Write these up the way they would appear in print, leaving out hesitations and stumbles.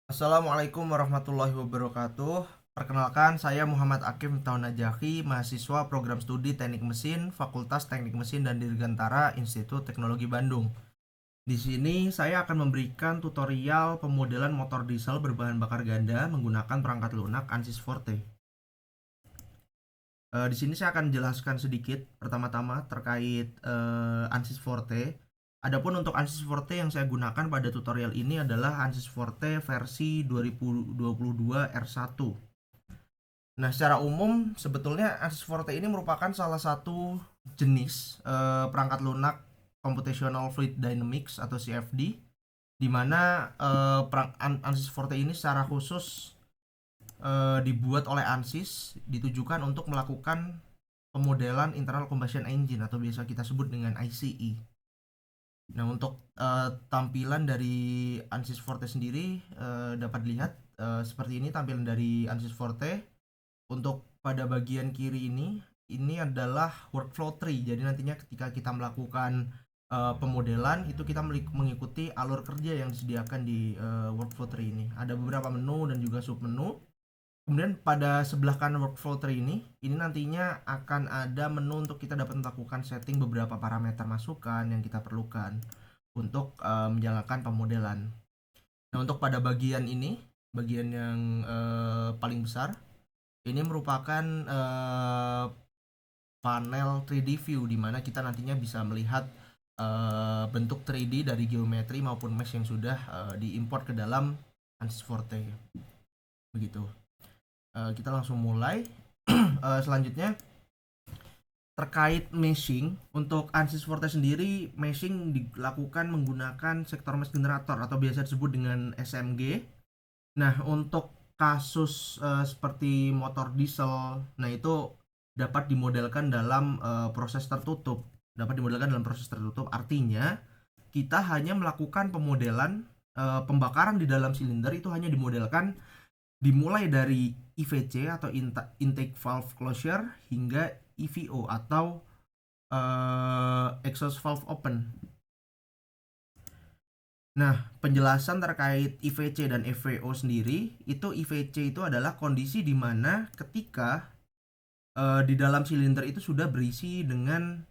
Assalamualaikum warahmatullahi wabarakatuh. Perkenalkan, saya Muhammad Akim Taunajaki, mahasiswa program studi Teknik Mesin, Fakultas Teknik Mesin dan Dirgantara Institut Teknologi Bandung. Di sini saya akan memberikan tutorial pemodelan motor diesel berbahan bakar ganda menggunakan perangkat lunak ANSYS Forte. Di sini saya akan jelaskan sedikit pertama-tama terkait ANSYS Forte. Adapun untuk ANSYS Forte yang saya gunakan pada tutorial ini adalah ANSYS Forte versi 2022 R1. Nah, secara umum sebetulnya ANSYS Forte ini merupakan salah satu jenis perangkat lunak Computational Fluid Dynamics atau CFD, di mana ANSYS Forte ini secara khusus dibuat oleh ANSYS, ditujukan untuk melakukan pemodelan internal combustion engine atau biasa kita sebut dengan ICE. Nah, untuk tampilan dari ANSYS Forte sendiri dapat dilihat seperti ini tampilan dari ANSYS Forte. Untuk pada bagian kiri ini adalah workflow tree. Jadi nantinya ketika kita melakukan pemodelan itu kita mengikuti alur kerja yang disediakan di workflow tree ini. Ada beberapa menu dan juga submenu. Kemudian pada sebelah kanan workflow tree ini nantinya akan ada menu untuk kita dapat melakukan setting beberapa parameter masukan yang kita perlukan untuk menjalankan pemodelan. Nah, untuk pada bagian ini, bagian yang paling besar, ini merupakan panel 3D view di mana kita nantinya bisa melihat bentuk 3D dari geometri maupun mesh yang sudah diimport ke dalam ANSYS Forte. Begitu. Kita langsung mulai. Selanjutnya terkait meshing, untuk ANSYS Forte sendiri meshing dilakukan menggunakan sektor mesh generator atau biasa disebut dengan SMG. Nah, untuk kasus seperti motor diesel, nah itu dapat dimodelkan dalam proses tertutup. Artinya kita hanya melakukan pemodelan pembakaran di dalam silinder itu hanya dimodelkan dimulai dari IVC atau intake valve closure hingga EVO atau exhaust valve open. Nah, penjelasan terkait IVC dan EVO sendiri, itu IVC itu adalah kondisi di mana ketika di dalam silinder itu sudah berisi dengan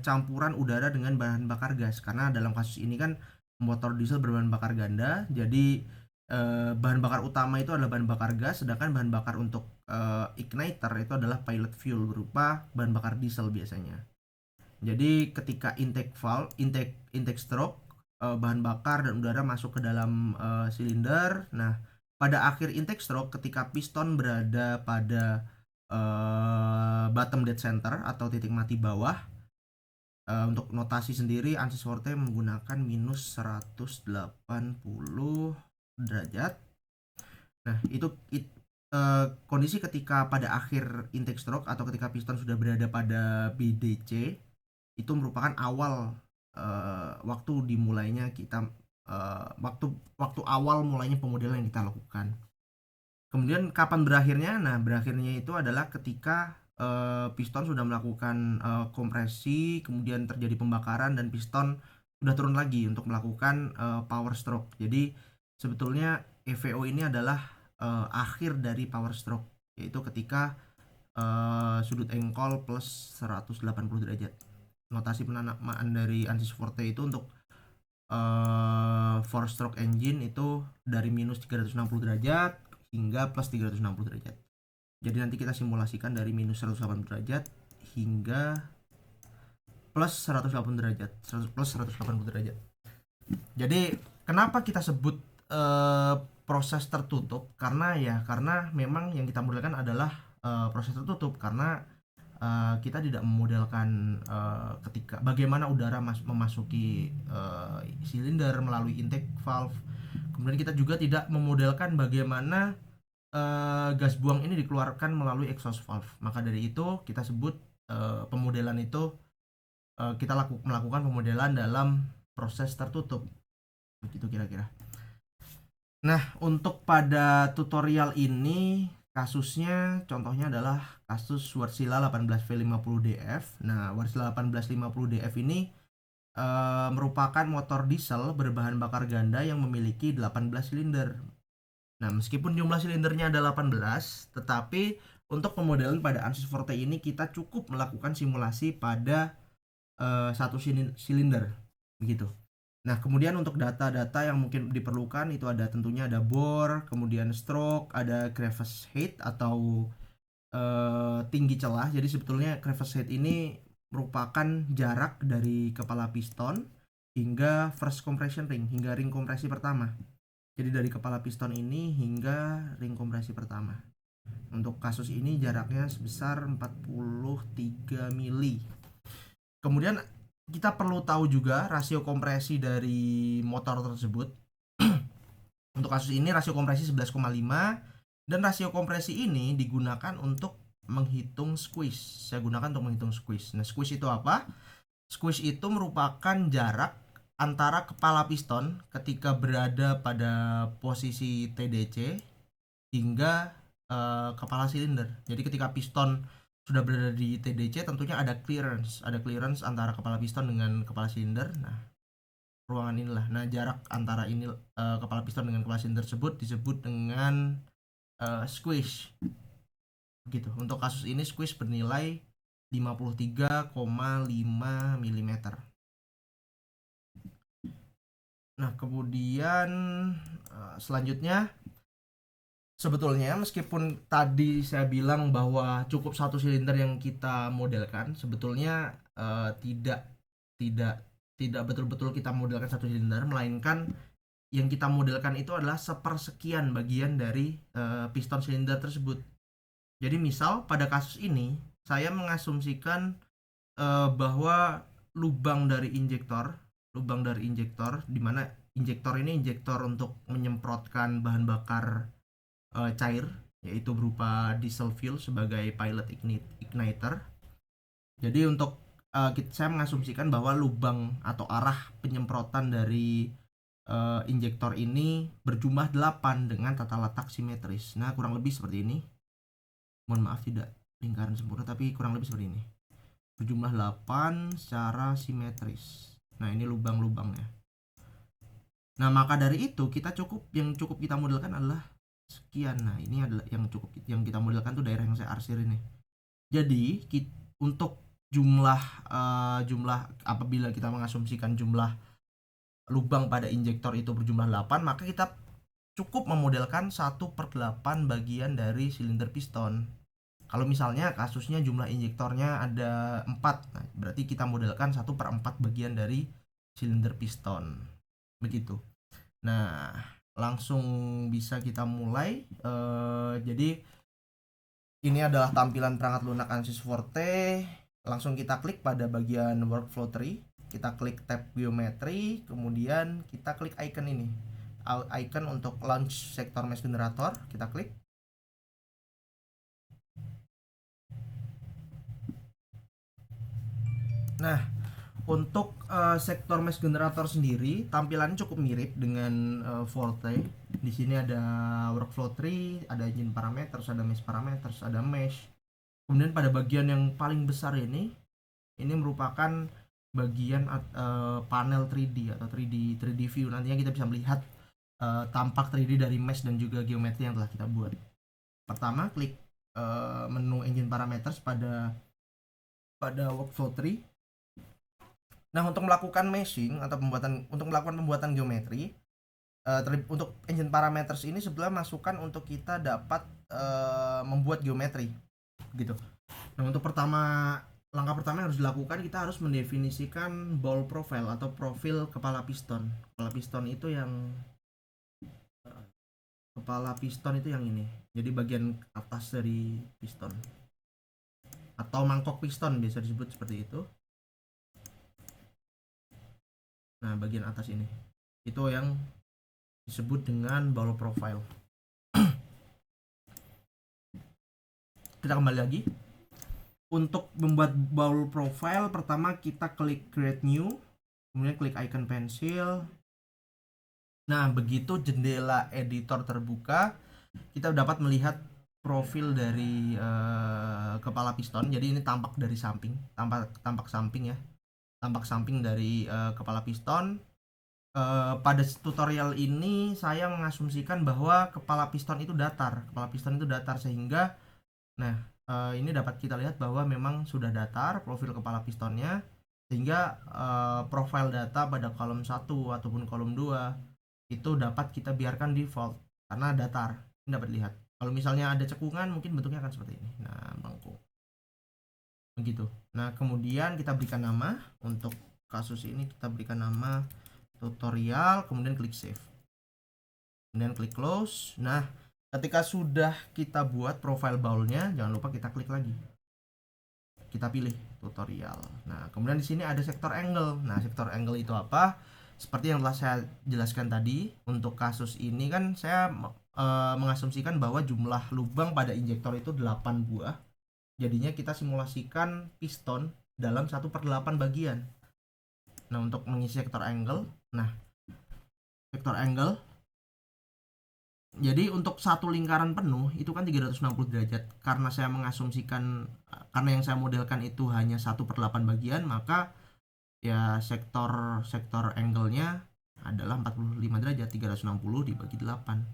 campuran udara dengan bahan bakar gas. Karena dalam kasus ini kan motor diesel berbahan bakar ganda, jadi bahan bakar utama itu adalah bahan bakar gas, sedangkan bahan bakar untuk igniter itu adalah pilot fuel berupa bahan bakar diesel biasanya. Jadi ketika intake stroke, bahan bakar dan udara masuk ke dalam silinder. Nah, pada akhir intake stroke ketika piston berada pada bottom dead center atau titik mati bawah, untuk notasi sendiri ANSYS Forte menggunakan minus 180 derajat. Nah, itu kondisi ketika pada akhir intake stroke atau ketika piston sudah berada pada BDC, itu merupakan awal waktu dimulainya kita waktu awal mulainya pemodelan yang kita lakukan. Kemudian kapan berakhirnya? Nah, berakhirnya itu adalah ketika piston sudah melakukan kompresi, kemudian terjadi pembakaran dan piston sudah turun lagi untuk melakukan power stroke. Jadi sebetulnya EVO ini adalah akhir dari power stroke, yaitu ketika sudut engkol plus 180 derajat. Notasi penamaan dari ANSYS Forte itu untuk 4 stroke engine itu dari minus 360 derajat hingga plus 360 derajat. Jadi nanti kita simulasikan dari minus 180 derajat hingga plus 180 derajat, plus 180 derajat. Jadi kenapa kita sebut proses tertutup? Karena memang yang kita modelkan adalah proses tertutup, karena kita tidak memodelkan ketika bagaimana udara memasuki silinder melalui intake valve. Kemudian kita juga tidak memodelkan bagaimana gas buang ini dikeluarkan melalui exhaust valve. Maka dari itu kita sebut pemodelan itu kita melakukan pemodelan dalam proses tertutup. Begitu kira-kira. Nah, untuk pada tutorial ini kasusnya contohnya adalah kasus Wärtsilä 18V50DF. Nah, Wärtsilä 18V50DF ini merupakan motor diesel berbahan bakar ganda yang memiliki 18 silinder. Nah, meskipun jumlah silindernya ada 18, tetapi untuk pemodelan pada Ansys Forte ini kita cukup melakukan simulasi pada satu silinder begitu. Nah, kemudian untuk data-data yang mungkin diperlukan itu ada tentunya ada bore, kemudian stroke, ada crevice height atau tinggi celah. Jadi sebetulnya crevice height ini merupakan jarak dari kepala piston hingga first compression ring, hingga ring kompresi pertama. Jadi dari kepala piston ini hingga ring kompresi pertama. Untuk kasus ini jaraknya sebesar 43 mili. Kemudian kita perlu tahu juga rasio kompresi dari motor tersebut. Untuk kasus ini rasio kompresi 11,5 dan rasio kompresi ini digunakan untuk menghitung squeeze. Saya gunakan untuk menghitung squeeze. Nah, squeeze itu apa? Squeeze itu merupakan jarak antara kepala piston ketika berada pada posisi TDC hingga kepala silinder. Jadi ketika piston sudah berada di TDC tentunya ada clearance antara kepala piston dengan kepala silinder. Nah, ruangan inilah. Nah, jarak antara ini kepala piston dengan kepala silinder tersebut disebut dengan squeeze. Begitu. Untuk kasus ini squeeze bernilai 53,5 mm. Nah, kemudian selanjutnya sebetulnya meskipun tadi saya bilang bahwa cukup satu silinder yang kita modelkan, sebetulnya tidak tidak tidak betul-betul kita modelkan satu silinder, melainkan yang kita modelkan itu adalah sepersekian bagian dari piston silinder tersebut. Jadi misal pada kasus ini saya mengasumsikan bahwa lubang dari injektor di mana injektor ini injektor untuk menyemprotkan bahan bakar cair, yaitu berupa diesel fuel sebagai pilot igniter. Jadi untuk saya mengasumsikan bahwa lubang atau arah penyemprotan dari injektor ini berjumlah 8 dengan tata letak simetris. Nah, kurang lebih seperti ini. Mohon maaf tidak lingkaran sempurna, tapi kurang lebih seperti ini. Berjumlah 8 secara simetris. Nah, ini lubang-lubangnya. Nah, maka dari itu yang cukup kita modelkan adalah sekian. Nah, ini adalah yang kita modelkan tuh daerah yang saya arsir ini. Jadi untuk jumlah apabila kita mengasumsikan jumlah lubang pada injektor itu berjumlah 8, maka kita cukup memodelkan 1/8 bagian dari silinder piston. Kalau misalnya kasusnya jumlah injektornya ada 4, nah berarti kita modelkan 1/4 bagian dari silinder piston. Begitu. Nah, langsung bisa kita mulai. Jadi ini adalah tampilan perangkat lunak Ansys Forte. Langsung kita klik pada bagian workflow tree. Kita klik tab geometri, kemudian kita klik icon ini. Icon untuk launch sektor mesh generator, kita klik. Nah, untuk sektor mesh generator sendiri tampilannya cukup mirip dengan Forte. Di sini ada workflow tree, ada engine parameters, ada mesh parameters, ada mesh. Kemudian pada bagian yang paling besar ini merupakan bagian panel 3D atau 3D view. Nantinya kita bisa melihat tampak 3D dari mesh dan juga geometri yang telah kita buat. Pertama, klik menu engine parameters pada workflow tree. Nah, untuk melakukan meshing atau melakukan pembuatan geometri untuk engine parameters ini sebetulnya masukan untuk kita dapat membuat geometri gitu. Nah, untuk langkah pertama yang harus dilakukan, kita harus mendefinisikan ball profile atau profil kepala piston. Kepala piston itu yang ini. Jadi bagian atas dari piston atau mangkok piston biasa disebut seperti itu. Nah, bagian atas ini itu yang disebut dengan ball profile. Kita kembali lagi. Untuk membuat ball profile, pertama kita klik create new, kemudian klik icon pensil. Nah, begitu jendela editor terbuka, kita dapat melihat profil dari kepala piston. Jadi ini tampak dari samping, tampak samping ya. Tampak samping dari kepala piston. pada tutorial ini saya mengasumsikan bahwa kepala piston itu datar. Sehingga nah ini dapat kita lihat bahwa memang sudah datar profil kepala pistonnya, sehingga profil data pada kolom 1 ataupun kolom 2 itu dapat kita biarkan default karena datar. Ini dapat lihat. Kalau misalnya ada cekungan mungkin bentuknya akan seperti ini. Nah, bangku. Begitu. Nah, kemudian kita berikan nama. Untuk kasus ini kita berikan nama tutorial, kemudian klik save. Kemudian klik close. Nah, ketika sudah kita buat profile bowl-nya, jangan lupa kita klik lagi. Kita pilih tutorial. Nah, kemudian di sini ada sektor angle. Nah, sektor angle itu apa? Seperti yang telah saya jelaskan tadi, untuk kasus ini kan saya mengasumsikan bahwa jumlah lubang pada injektor itu 8 buah. Jadinya kita simulasikan piston dalam 1/8 bagian. Nah, untuk mengisi sektor angle, sektor angle, jadi untuk satu lingkaran penuh itu kan 360 derajat. Karena saya mengasumsikan, karena yang saya modelkan itu hanya 1/8 bagian, maka ya sektor angle-nya adalah 45 derajat. 360 dibagi 8.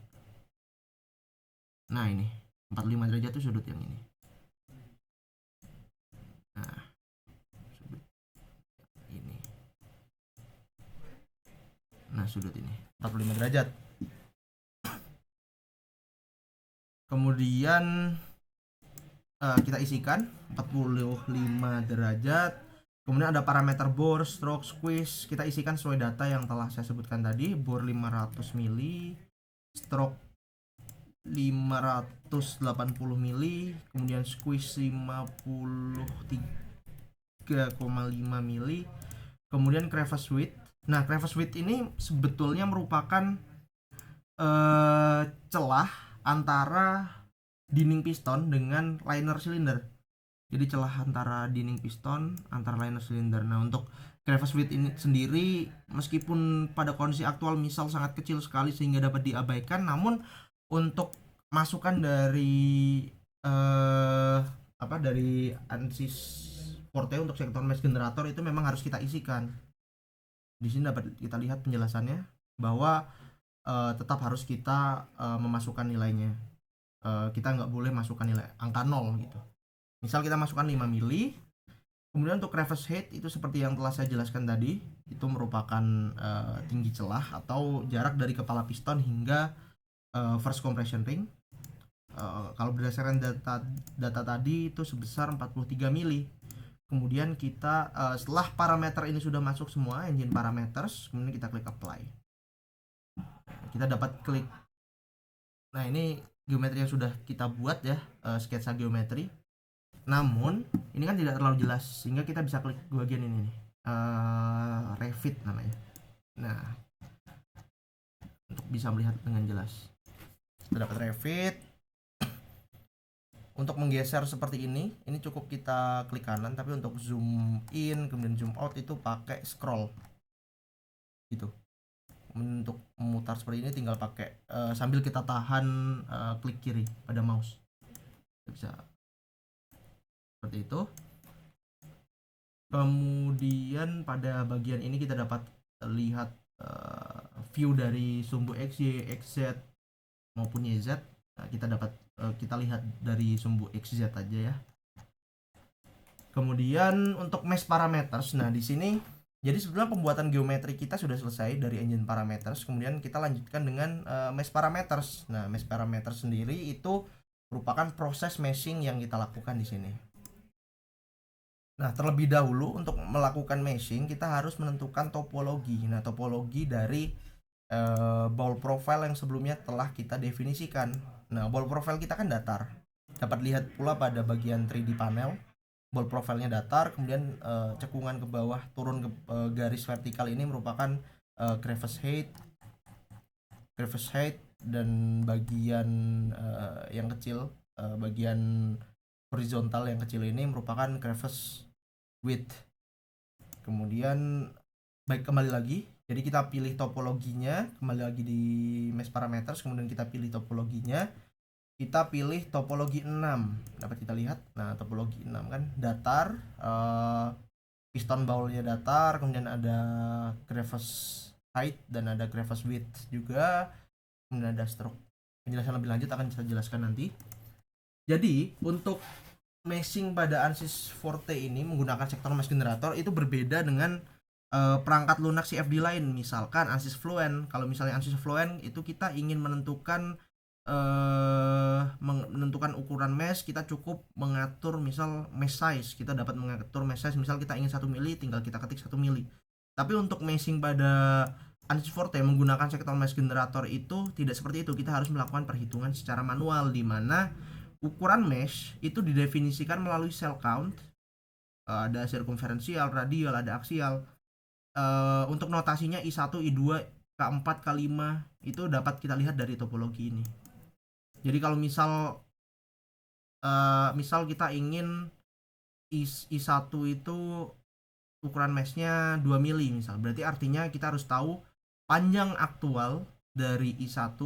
Nah, ini 45 derajat itu sudut yang ini. Nah, sudut ini. Nah, sudut ini 45 derajat. Kemudian kita isikan 45 derajat. Kemudian ada parameter bore, stroke, squeeze. Kita isikan sesuai data yang telah saya sebutkan tadi. Bore 500 mili, stroke 580 mili, kemudian squeeze 53,5 mili, kemudian crevice width. Nah, crevice width ini sebetulnya merupakan celah antara dinding piston dengan liner silinder. Jadi celah antara dinding piston antara liner silinder. Nah, untuk crevice width ini sendiri meskipun pada kondisi aktual misal sangat kecil sekali sehingga dapat diabaikan, namun untuk masukan dari dari ANSYS Forte untuk sektor mesh generator itu memang harus kita isikan. Di sini dapat kita lihat penjelasannya bahwa tetap harus kita memasukkan nilainya. Kita nggak boleh masukkan nilai angka 0 gitu. Misal kita masukkan 5 mili. Kemudian untuk crevice height itu seperti yang telah saya jelaskan tadi, itu merupakan tinggi celah atau jarak dari kepala piston hingga first compression ring. Kalau berdasarkan data tadi itu sebesar 43 mili. Kemudian kita setelah parameter ini sudah masuk semua, engine parameters, kemudian kita klik apply. Kita dapat klik. Nah, ini geometri yang sudah kita buat ya, sketsa geometri. Namun ini kan tidak terlalu jelas sehingga kita bisa klik bagian ini nih, Revit namanya. Nah, untuk bisa melihat dengan jelas. Kita dapat Revit. Untuk menggeser seperti ini cukup kita klik kanan, tapi untuk zoom in kemudian zoom out itu pakai scroll gitu. Untuk memutar seperti ini tinggal pakai sambil kita tahan klik kiri pada mouse, bisa seperti itu. Kemudian pada bagian ini kita dapat lihat view dari sumbu XY, XZ maupun YZ. Nah, kita dapat kita lihat dari sumbu XZ aja ya. Kemudian untuk mesh parameters, nah di sini jadi sebetulnya pembuatan geometri kita sudah selesai dari engine parameters. Kemudian kita lanjutkan dengan mesh parameters. Nah, mesh parameters sendiri itu merupakan proses meshing yang kita lakukan di sini. Nah, terlebih dahulu untuk melakukan meshing kita harus menentukan topologi. Nah, topologi dari ball profile yang sebelumnya telah kita definisikan. Nah, ball profile kita kan datar. Dapat lihat pula pada bagian 3D panel, ball profile-nya datar, kemudian cekungan ke bawah turun ke garis vertikal ini merupakan crevice height, dan bagian yang kecil, bagian horizontal yang kecil ini merupakan crevice width. Kemudian kembali lagi, jadi kita pilih topologinya, kembali lagi di mesh parameters, kemudian kita pilih topologinya, kita pilih topologi 6, dapat kita lihat. Nah, topologi 6 kan datar, piston bowl-nya datar, kemudian ada crevice height dan ada crevice width juga, kemudian ada stroke. Penjelasan lebih lanjut akan saya jelaskan nanti. Jadi untuk meshing pada ANSYS Forte ini menggunakan sektor mesh generator itu berbeda dengan perangkat lunak CFD lain. Misalkan ANSYS Fluent. Kalau misalnya ANSYS Fluent itu kita ingin menentukan ukuran mesh, kita cukup mengatur misal mesh size. Kita dapat mengatur mesh size, misal kita ingin 1 mili, tinggal kita ketik 1 mili. Tapi untuk meshing pada ANSYS Forte menggunakan sektor mesh generator itu tidak seperti itu. Kita harus melakukan perhitungan secara manual, di mana ukuran mesh itu didefinisikan melalui cell count. Ada sirkumferensial, radial, ada aksial. Untuk notasinya I1, I2, K4, K5 itu dapat kita lihat dari topologi ini. Jadi kalau misal kita ingin I1 itu ukuran meshnya 2 mili misal, berarti artinya kita harus tahu panjang aktual dari I1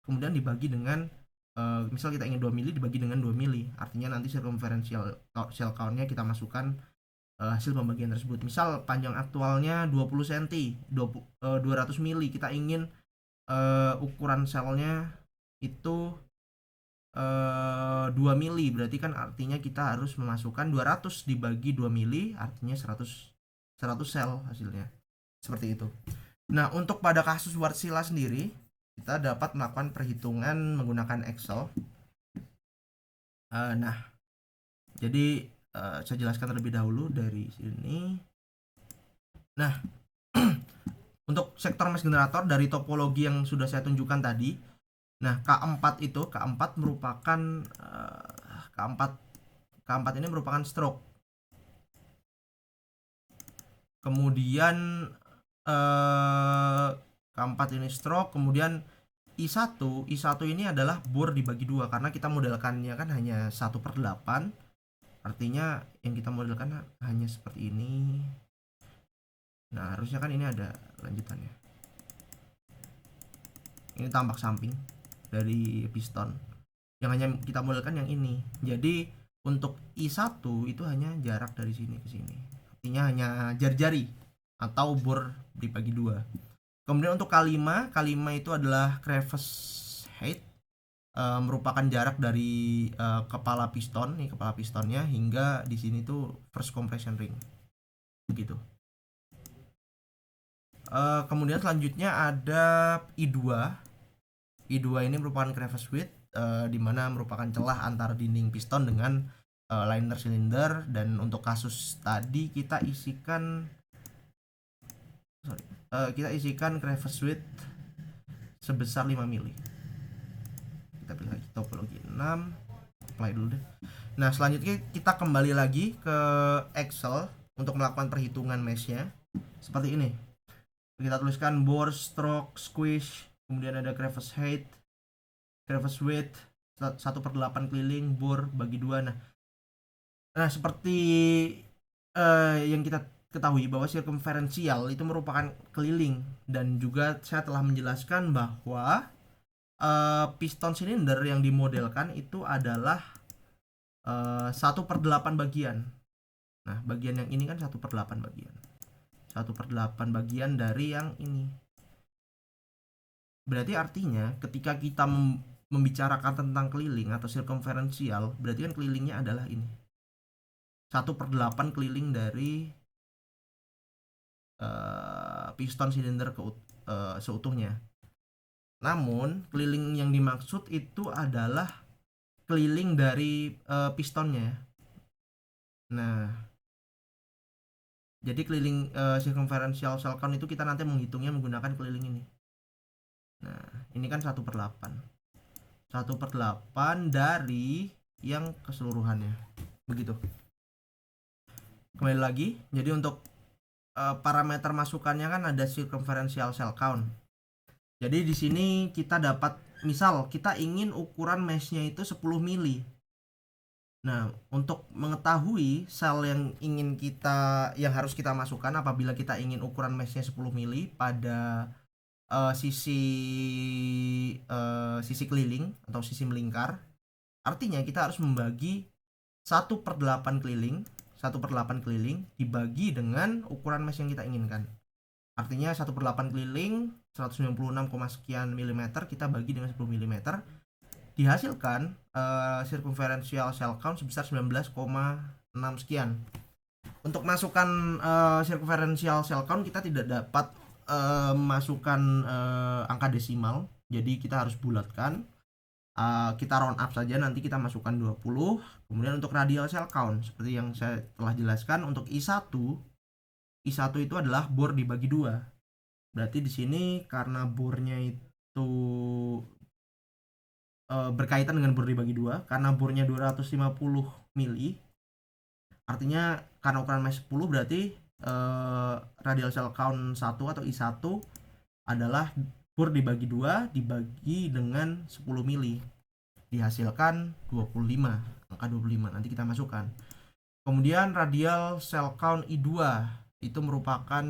kemudian dibagi dengan misal kita ingin 2 mili dibagi dengan 2 mili, artinya nanti circumferential cell count-nya kita masukkan hasil pembagian tersebut. Misal panjang aktualnya 20 cm, 200 mili, kita ingin ukuran selnya itu 2 mili, berarti kan artinya kita harus memasukkan 200 dibagi 2 mili, artinya 100 sel hasilnya. Seperti itu. Nah, untuk pada kasus Wärtsilä sendiri, kita dapat melakukan perhitungan menggunakan Excel. Nah, jadi saya jelaskan terlebih dahulu dari sini. Nah, untuk sektor mesh generator dari topologi yang sudah saya tunjukkan tadi, nah K4 merupakan K4 ini merupakan stroke. Kemudian K4 ini stroke, kemudian I1 ini adalah bor dibagi 2 karena kita modelkannya kan hanya 1/8. Artinya yang kita modelkan hanya seperti ini. Nah, harusnya kan ini ada lanjutannya. Ini tampak samping dari piston. Yang hanya kita modelkan yang ini. Jadi untuk I1 itu hanya jarak dari sini ke sini. Artinya hanya jari-jari atau bor dibagi 2. Kemudian untuk K5 itu adalah crevice height, merupakan jarak dari kepala piston, nih kepala pistonnya hingga di sini tuh first compression ring. Begitu. Kemudian selanjutnya ada I2 ini merupakan crevice width, di mana merupakan celah antara dinding piston dengan liner silinder, dan untuk kasus tadi kita isikan crevice width sebesar 5 mili. Kita pilih lagi topologi 6, apply dulu deh. Nah, selanjutnya kita kembali lagi ke Excel untuk melakukan perhitungan meshnya seperti ini. Kita tuliskan bore, stroke, squish, kemudian ada crevice height, crevice width 1/8 keliling, bor bagi 2. Nah seperti yang kita ketahui bahwa sirkumferensial itu merupakan keliling, dan juga saya telah menjelaskan bahwa piston silinder yang dimodelkan itu adalah 1/8 bagian. Nah, bagian yang ini kan 1/8 bagian. 1/8 bagian dari yang ini. Berarti artinya ketika kita membicarakan tentang keliling atau sirkumferensial, berarti kan kelilingnya adalah ini. 1/8 keliling dari piston silinder seutuhnya. Namun keliling yang dimaksud itu adalah keliling dari pistonnya. Nah, jadi keliling circumferential cell count itu kita nanti menghitungnya menggunakan keliling ini. Nah, ini kan 1/8. 1/8 dari yang keseluruhannya. Begitu. Kembali lagi, jadi untuk parameter masukannya kan ada circumferential cell count. Jadi di sini kita dapat, misal kita ingin ukuran meshnya itu 10 mili. Nah, untuk mengetahui sel yang harus kita masukkan apabila kita ingin ukuran meshnya 10 mili pada sisi keliling atau sisi melingkar, artinya kita harus membagi 1/8 keliling dibagi dengan ukuran mesh yang kita inginkan. Artinya 1/8 keliling 196, sekian milimeter kita bagi dengan 10 milimeter, dihasilkan circumferential cell count sebesar 19,6 sekian. Untuk masukkan circumferential cell count kita tidak dapat masukkan angka desimal, jadi kita harus bulatkan. Kita round up saja, nanti kita masukkan 20. Kemudian untuk radial cell count seperti yang saya telah jelaskan, untuk I1 itu adalah bore dibagi 2. Berarti di sini karena bornya itu berkaitan dengan bore dibagi 2, karena bornya 250 mili, artinya karena ukuran mesh 10 berarti radial cell count 1 atau I1 adalah bore dibagi 2 dibagi dengan 10 mili, dihasilkan 25, angka 25 nanti kita masukkan. Kemudian radial cell count I2 itu merupakan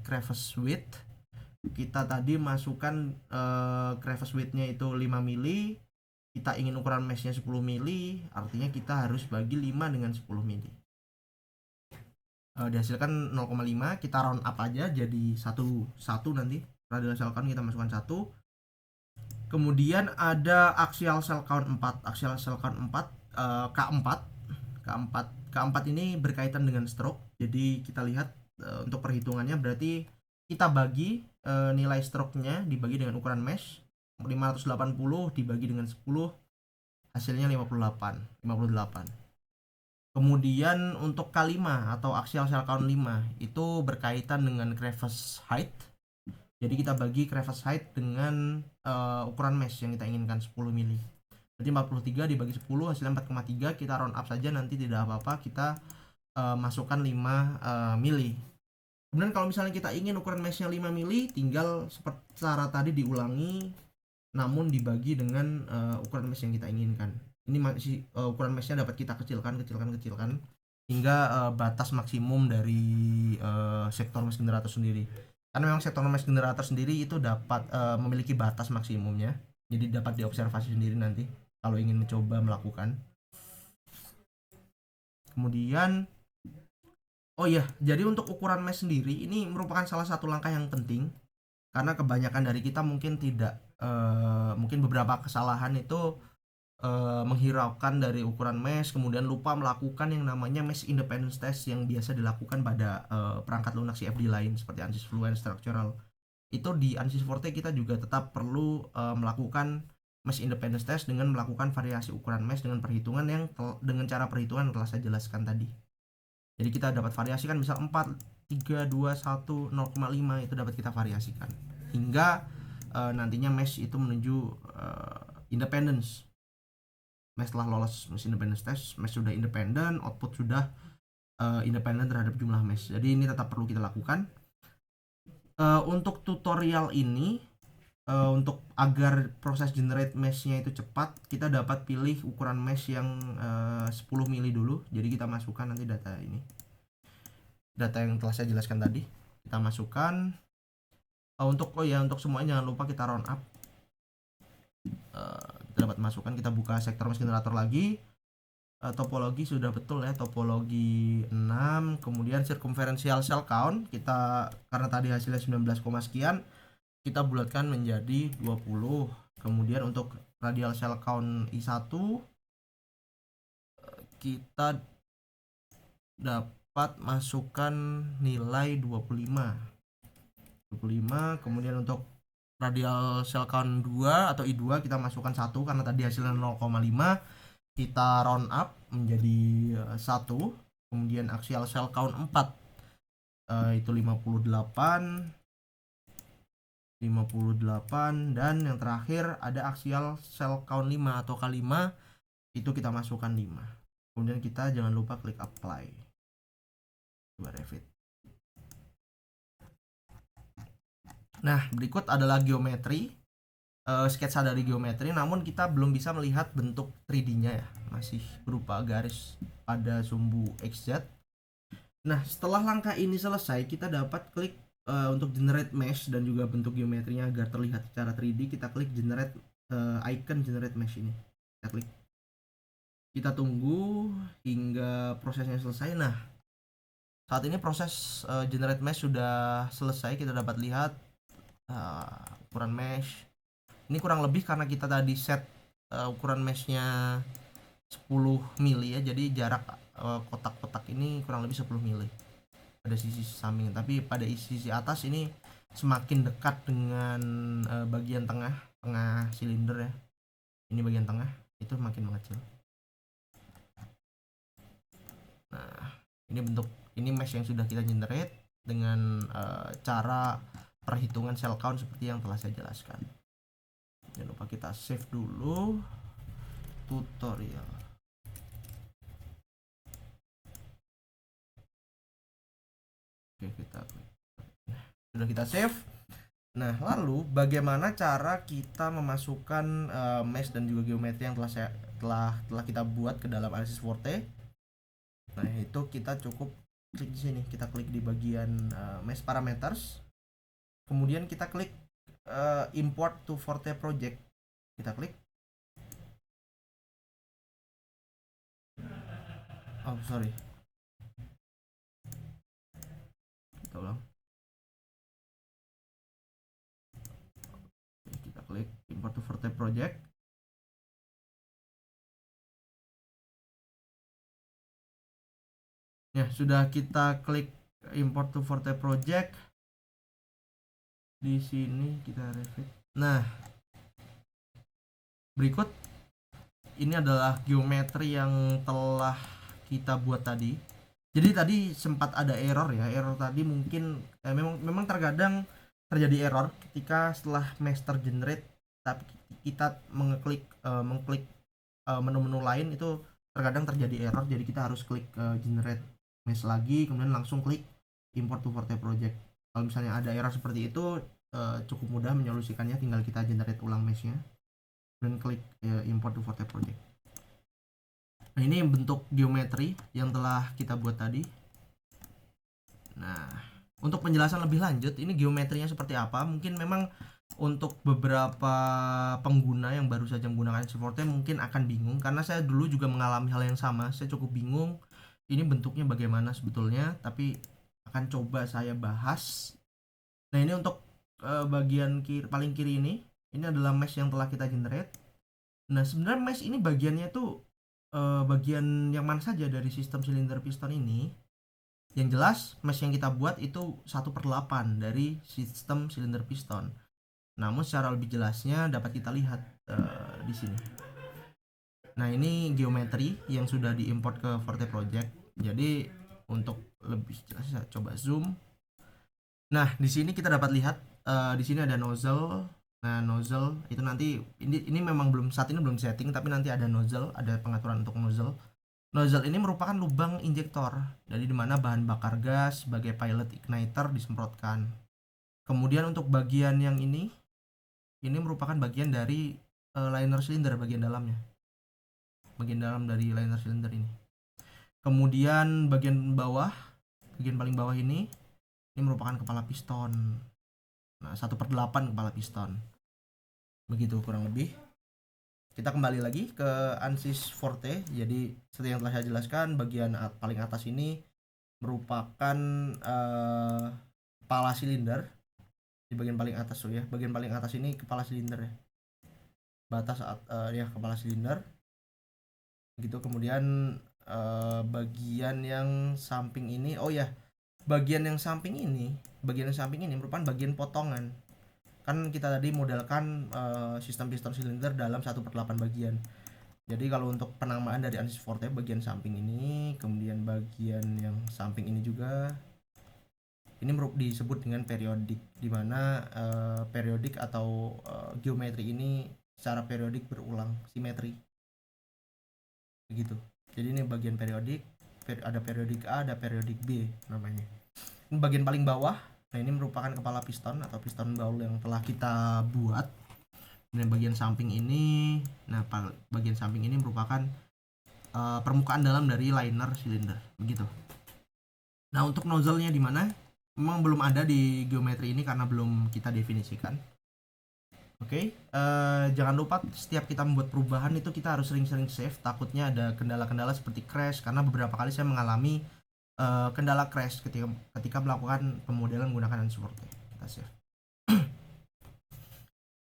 crevice width. Kita tadi masukkan crevice width-nya itu 5 mili, kita ingin ukuran mesh-nya 10 mili, artinya kita harus bagi 5 dengan 10 mili. Dihasilkan 0,5, kita round up aja jadi 1 nanti. Radial cell count kita masukkan 1. Kemudian ada axial cell count 4. Axial cell count 4 K4 ini berkaitan dengan stroke. Jadi kita lihat untuk perhitungannya, berarti kita bagi nilai stroke-nya dibagi dengan ukuran mesh, 580 dibagi dengan 10, hasilnya 58. Kemudian untuk K5 atau axial cell count 5 itu berkaitan dengan crevice height. Jadi kita bagi crevice height dengan ukuran mesh yang kita inginkan 10 mili. Berarti 43 dibagi 10 hasilnya 4,3. Kita round up saja, nanti tidak apa-apa, kita masukkan 5 mili. Kemudian kalau misalnya kita ingin ukuran meshnya 5 mili, tinggal seperti cara tadi diulangi, namun dibagi dengan ukuran mesh yang kita inginkan. Ini masih ukuran meshnya dapat kita kecilkan hingga batas maksimum dari sektor mesh generator sendiri. Karena memang sektor mesh generator sendiri itu dapat memiliki batas maksimumnya, jadi dapat diobservasi sendiri nanti kalau ingin mencoba melakukan. Kemudian jadi untuk ukuran mesh sendiri ini merupakan salah satu langkah yang penting, karena kebanyakan dari kita mungkin tidak mungkin beberapa kesalahan itu menghiraukan dari ukuran mesh, kemudian lupa melakukan yang namanya mesh independence test yang biasa dilakukan pada perangkat lunak CFD lain seperti ANSYS Fluent Structural. Itu di ANSYS Forte kita juga tetap perlu melakukan mesh independence test dengan melakukan variasi ukuran mesh dengan perhitungan dengan cara perhitungan yang telah saya jelaskan tadi. Jadi kita dapat variasikan misal 4, 3, 2, 1, 0,5 itu dapat kita variasikan hingga nantinya mesh itu menuju independence. Mesh telah lolos mesh independence test, mesh sudah independen, output sudah independen terhadap jumlah mesh. Jadi ini tetap perlu kita lakukan. Untuk tutorial ini, untuk agar proses generate mesh-nya itu cepat, kita dapat pilih ukuran mesh yang 10 mili dulu. Jadi kita masukkan nanti data ini, data yang telah saya jelaskan tadi kita masukkan. Untuk semuanya jangan lupa kita round up. Kita dapat masukkan, kita buka sektor mesh generator lagi. Topologi sudah betul ya, topologi 6. Kemudian circumferential cell count kita, karena tadi hasilnya 19, sekian, kita bulatkan menjadi 20. Kemudian untuk radial cell count I1 kita dapat masukkan nilai 25. Kemudian untuk radial cell count 2 atau I2 kita masukkan 1 karena tadi hasilnya 0,5, kita round up menjadi 1. Kemudian axial cell count 4 itu 58, dan yang terakhir ada axial cell count 5 atau K5, itu kita masukkan 5. Kemudian kita jangan lupa klik apply. Coba revit. Nah, berikut adalah geometri, sketsa dari geometri, namun kita belum bisa melihat bentuk 3D-nya ya, masih berupa garis pada sumbu XZ. Nah, setelah langkah ini selesai, kita dapat klik untuk generate mesh dan juga bentuk geometrinya agar terlihat secara 3D. Kita klik generate icon generate mesh ini, kita klik, kita tunggu hingga prosesnya selesai. Nah, Saat ini proses generate mesh sudah selesai. Kita dapat lihat ukuran mesh. Ini kurang lebih karena kita tadi set ukuran meshnya 10 mili ya, jadi jarak kotak-kotak ini kurang lebih 10 mili pada sisi samping, tapi pada sisi atas ini semakin dekat dengan bagian tengah silinder ya. Ini bagian tengah itu makin mengecil. Nah, ini bentuk, ini mesh yang sudah kita generate dengan cara perhitungan cell count seperti yang telah saya jelaskan. Jangan lupa kita save dulu tutorial. Oke, sudah kita save. Nah, lalu bagaimana cara kita memasukkan mesh dan juga geometri yang telah kita buat ke dalam ANSYS Forte? Nah, itu kita cukup klik di sini. Kita klik di bagian mesh parameters. Kemudian kita klik import to Forte project. Kita klik. Oh, sorry. Kita ulang. Kita klik import to Forte project. Ya, sudah kita klik import to Forte project. Di sini kita refresh. Nah, berikut ini adalah geometri yang telah kita buat tadi. Jadi tadi sempat ada error ya. Error tadi mungkin memang terkadang terjadi error ketika setelah mesh tergenerate tapi kita mengklik menu-menu lain, itu terkadang terjadi error. Jadi kita harus klik generate mesh lagi, kemudian langsung klik import to Forte project. Kalau misalnya ada error seperti itu, cukup mudah menyolusikannya, tinggal kita generate ulang meshnya dan klik import to Forte project. Nah, ini bentuk geometri yang telah kita buat tadi. Nah, untuk penjelasan lebih lanjut, ini geometrinya seperti apa, mungkin memang untuk beberapa pengguna yang baru saja menggunakan ANSYS Forte mungkin akan bingung, karena saya dulu juga mengalami hal yang sama. Saya cukup bingung ini bentuknya bagaimana sebetulnya, tapi akan coba saya bahas. Nah, ini untuk bagian paling kiri ini adalah mesh yang telah kita generate. Nah, sebenarnya mesh ini bagiannya tuh bagian yang mana saja dari sistem silinder piston ini. Yang jelas mesh yang kita buat itu 1/8 dari sistem silinder piston. Namun secara lebih jelasnya dapat kita lihat di sini. Nah, ini geometri yang sudah diimport ke Forte Project. Jadi untuk lebih jelas saya coba zoom. Nah, di sini kita dapat lihat di sini ada nozzle. Nah, nozzle itu nanti ini memang saat ini belum setting, tapi nanti ada nozzle, ada pengaturan untuk nozzle. Nozzle ini merupakan lubang injektor dari dimana bahan bakar gas sebagai pilot igniter disemprotkan. Kemudian untuk bagian yang ini merupakan bagian dari liner silinder, bagian dalamnya. Bagian dalam dari liner silinder ini. Kemudian bagian bawah, bagian paling bawah ini merupakan kepala piston. Nah, 1/8 kepala piston. Begitu kurang lebih. Kita kembali lagi ke ANSYS Forte. Jadi seperti yang telah saya jelaskan, bagian paling atas ini merupakan kepala silinder. Di bagian paling atas ya, bagian paling atas ini kepala silinder ya. Batas ya kepala silinder. Gitu. Kemudian bagian yang samping ini, bagian yang samping ini merupakan bagian potongan. Kan kita tadi modelkan sistem piston silinder dalam 1/8 bagian. Jadi kalau untuk penamaan dari ANSYS Forte, bagian samping ini, kemudian bagian yang samping ini juga, ini disebut dengan periodik, dimana periodik atau geometri ini secara periodik berulang, simetri. Begitu. Jadi ini bagian periodik, ada periodik A, ada periodik B namanya. Ini bagian paling bawah. Nah, ini merupakan kepala piston atau piston bowl yang telah kita buat. Dan bagian samping ini, bagian samping ini merupakan permukaan dalam dari liner silinder, begitu. Nah, untuk nozzle-nya di mana? Memang belum ada di geometri ini karena belum kita definisikan. Oke, jangan lupa setiap kita membuat perubahan itu kita harus sering-sering save. Takutnya ada kendala-kendala seperti crash, karena beberapa kali saya mengalami kendala crash ketika melakukan pemodelan menggunakan ANSYS Forte. Kita save.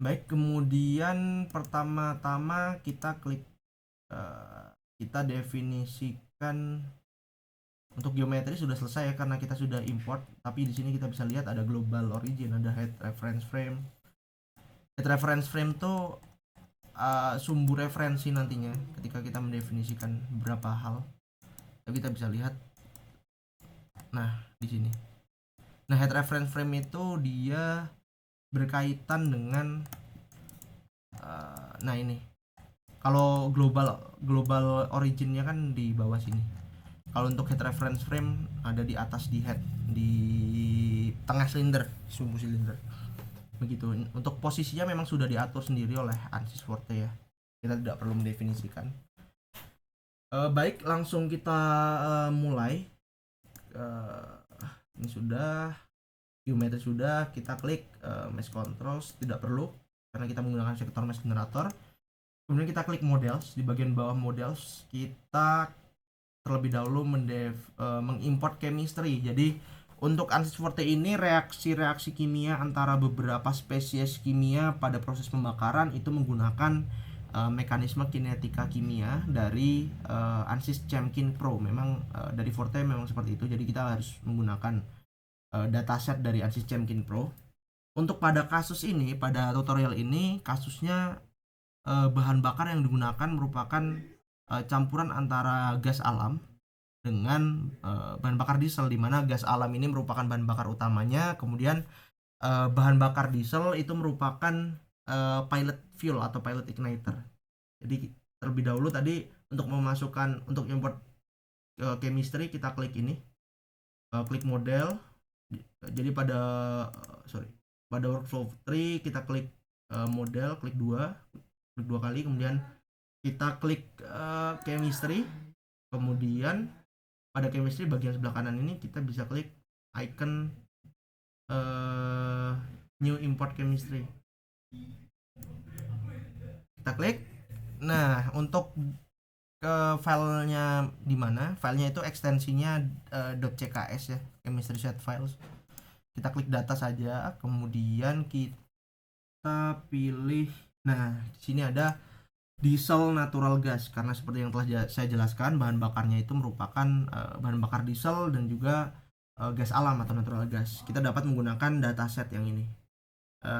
Baik, kemudian pertama-tama kita klik kita definisikan untuk geometri sudah selesai ya karena kita sudah import, tapi di sini kita bisa lihat ada global origin, ada head reference frame. Head reference frame tuh sumber referensi nantinya ketika kita mendefinisikan beberapa hal. Tapi kita bisa lihat nah di sini. Nah, head reference frame itu dia berkaitan dengan nah ini. Kalau global originnya kan di bawah sini. Kalau untuk head reference frame ada di atas di head, di tengah silinder, sumbu silinder. Begitu. Untuk posisinya memang sudah diatur sendiri oleh ANSYS Forte ya. Kita tidak perlu mendefinisikan. Baik, langsung kita mulai. Ini sudah, geometri sudah, kita klik mesh controls, tidak perlu karena kita menggunakan sektor mesh generator. Kemudian kita klik models, di bagian bawah models kita terlebih dahulu mengimport chemistry. Jadi untuk ANSYS Forte ini reaksi-reaksi kimia antara beberapa spesies kimia pada proses pembakaran itu menggunakan mekanisme kinetika kimia dari ANSYS Chemkin Pro. Memang dari Forte memang seperti itu. Jadi kita harus menggunakan dataset dari ANSYS Chemkin Pro. Untuk pada kasus ini, pada tutorial ini, kasusnya bahan bakar yang digunakan merupakan campuran antara gas alam dengan bahan bakar diesel, di mana gas alam ini merupakan bahan bakar utamanya, kemudian bahan bakar diesel itu merupakan pilot fuel atau pilot igniter. Jadi terlebih dahulu tadi untuk import chemistry kita klik ini, klik model. Jadi pada workflow tree kita klik model, klik dua kali, kemudian kita klik chemistry, kemudian pada chemistry bagian sebelah kanan ini kita bisa klik icon new import chemistry, kita klik. Nah, untuk filenya di mana? Filenya itu ekstensinya .cks ya, chemistry set files. Kita klik data saja, kemudian kita pilih. Nah, di sini ada diesel natural gas, karena seperti yang telah saya jelaskan bahan bakarnya itu merupakan bahan bakar diesel dan juga gas alam atau natural gas. Kita dapat menggunakan dataset yang ini,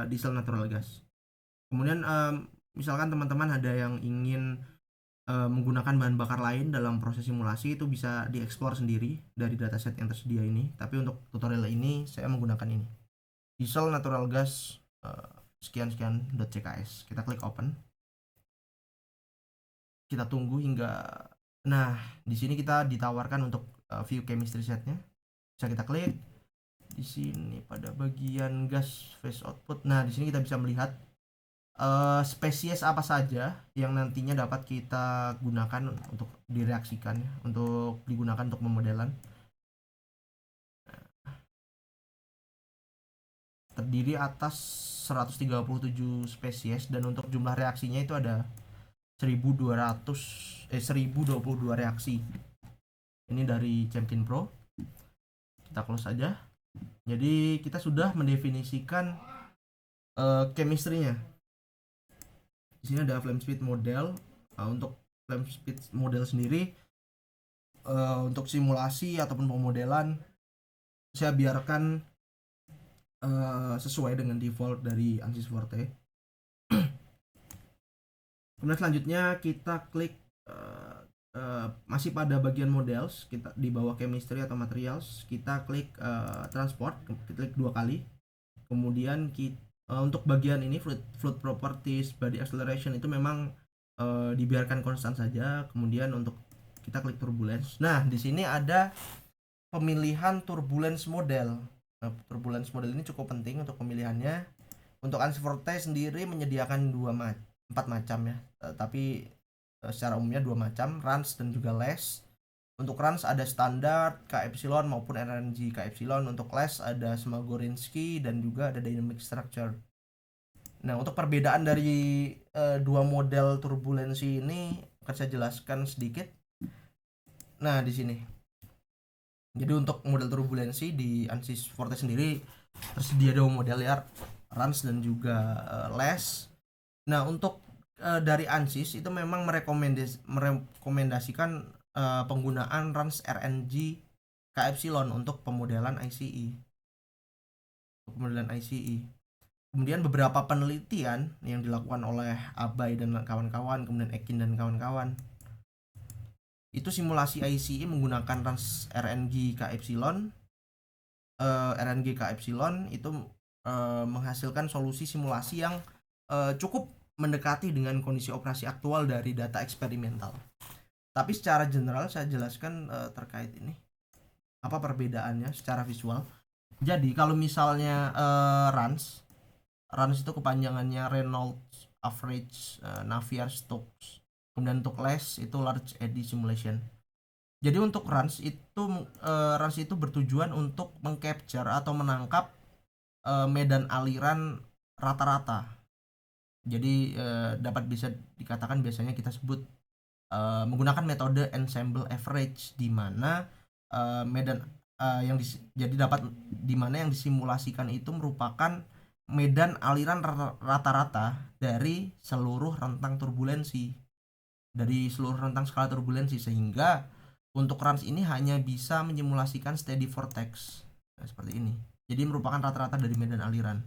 diesel natural gas. Kemudian misalkan teman-teman ada yang ingin menggunakan bahan bakar lain dalam proses simulasi, itu bisa dieksplor sendiri dari dataset yang tersedia ini. Tapi untuk tutorial ini saya menggunakan ini, diesel natural gas sekian.cks. Kita klik open. Kita tunggu hingga, nah di sini kita ditawarkan untuk view chemistry setnya. Bisa kita klik di sini pada bagian gas phase output. Nah, di sini kita bisa melihat spesies apa saja yang nantinya dapat kita gunakan untuk direaksikan, untuk digunakan untuk pemodelan. Terdiri atas 137 spesies dan untuk jumlah reaksinya itu ada 1022 reaksi. Ini dari Chemkin Pro. Kita close saja. Jadi kita sudah mendefinisikan chemistry-nya. Di sini ada flame speed model. Untuk flame speed model sendiri untuk simulasi ataupun pemodelan saya biarkan sesuai dengan default dari ANSYS Forte. Kemudian selanjutnya kita klik masih pada bagian models, kita di bawah chemistry atau materials, kita klik transport, kita klik 2 kali. Kemudian untuk bagian ini fluid properties, body acceleration itu memang dibiarkan konstan saja. Kemudian untuk kita klik turbulence. Nah, di sini ada pemilihan turbulence model. Nah, turbulence model ini cukup penting untuk pemilihannya. Untuk ANSYS Forte sendiri menyediakan 4 macam ya, tapi secara umumnya 2 macam, runs dan juga less. Untuk runs ada standar K epsilon maupun RNG K epsilon. Untuk less ada Smagorinsky dan juga ada dynamic structure. Nah, untuk perbedaan dari 2 model turbulensi ini akan saya jelaskan sedikit. Nah, di sini Jadi untuk model turbulensi di ANSYS Forte sendiri tersedia 2 model ya, runs dan juga less. Nah untuk dari ANSYS itu memang merekomendasikan penggunaan runs RNG KEpsilon untuk pemodelan ICE. Kemudian beberapa penelitian yang dilakukan oleh Abai dan kawan-kawan, kemudian Ekin dan kawan-kawan, itu simulasi ICE menggunakan runs RNG KEpsilon. RNG KEpsilon itu menghasilkan solusi simulasi yang cukup mendekati dengan kondisi operasi aktual dari data eksperimental. Tapi secara general saya jelaskan terkait ini apa perbedaannya secara visual. Jadi kalau misalnya runs itu kepanjangannya Reynolds Average Navier-Stokes. Kemudian untuk less itu Large Eddy Simulation. Jadi untuk runs itu bertujuan untuk mengcapture atau menangkap medan aliran rata-rata. Jadi dapat bisa dikatakan biasanya kita sebut menggunakan metode ensemble average, di mana medan jadi dapat di mana yang disimulasikan itu merupakan medan aliran rata-rata dari seluruh rentang skala turbulensi, sehingga untuk runs ini hanya bisa menyimulasikan steady vortex. Nah, seperti ini. Jadi merupakan rata-rata dari medan aliran.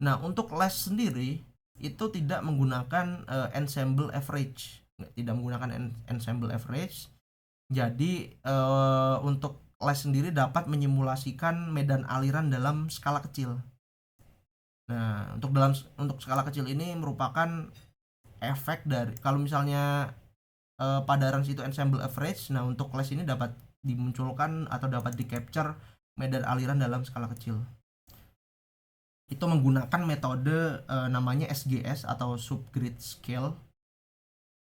Nah, untuk less sendiri itu tidak menggunakan ensemble average. Tidak menggunakan ensemble average. Jadi untuk less sendiri dapat menyimulasikan medan aliran dalam skala kecil. Nah, untuk skala kecil ini merupakan efek dari kalau misalnya pada runs itu ensemble average. Nah, untuk less ini dapat dimunculkan atau dapat di capture medan aliran dalam skala kecil. Itu menggunakan metode namanya SGS atau subgrid scale.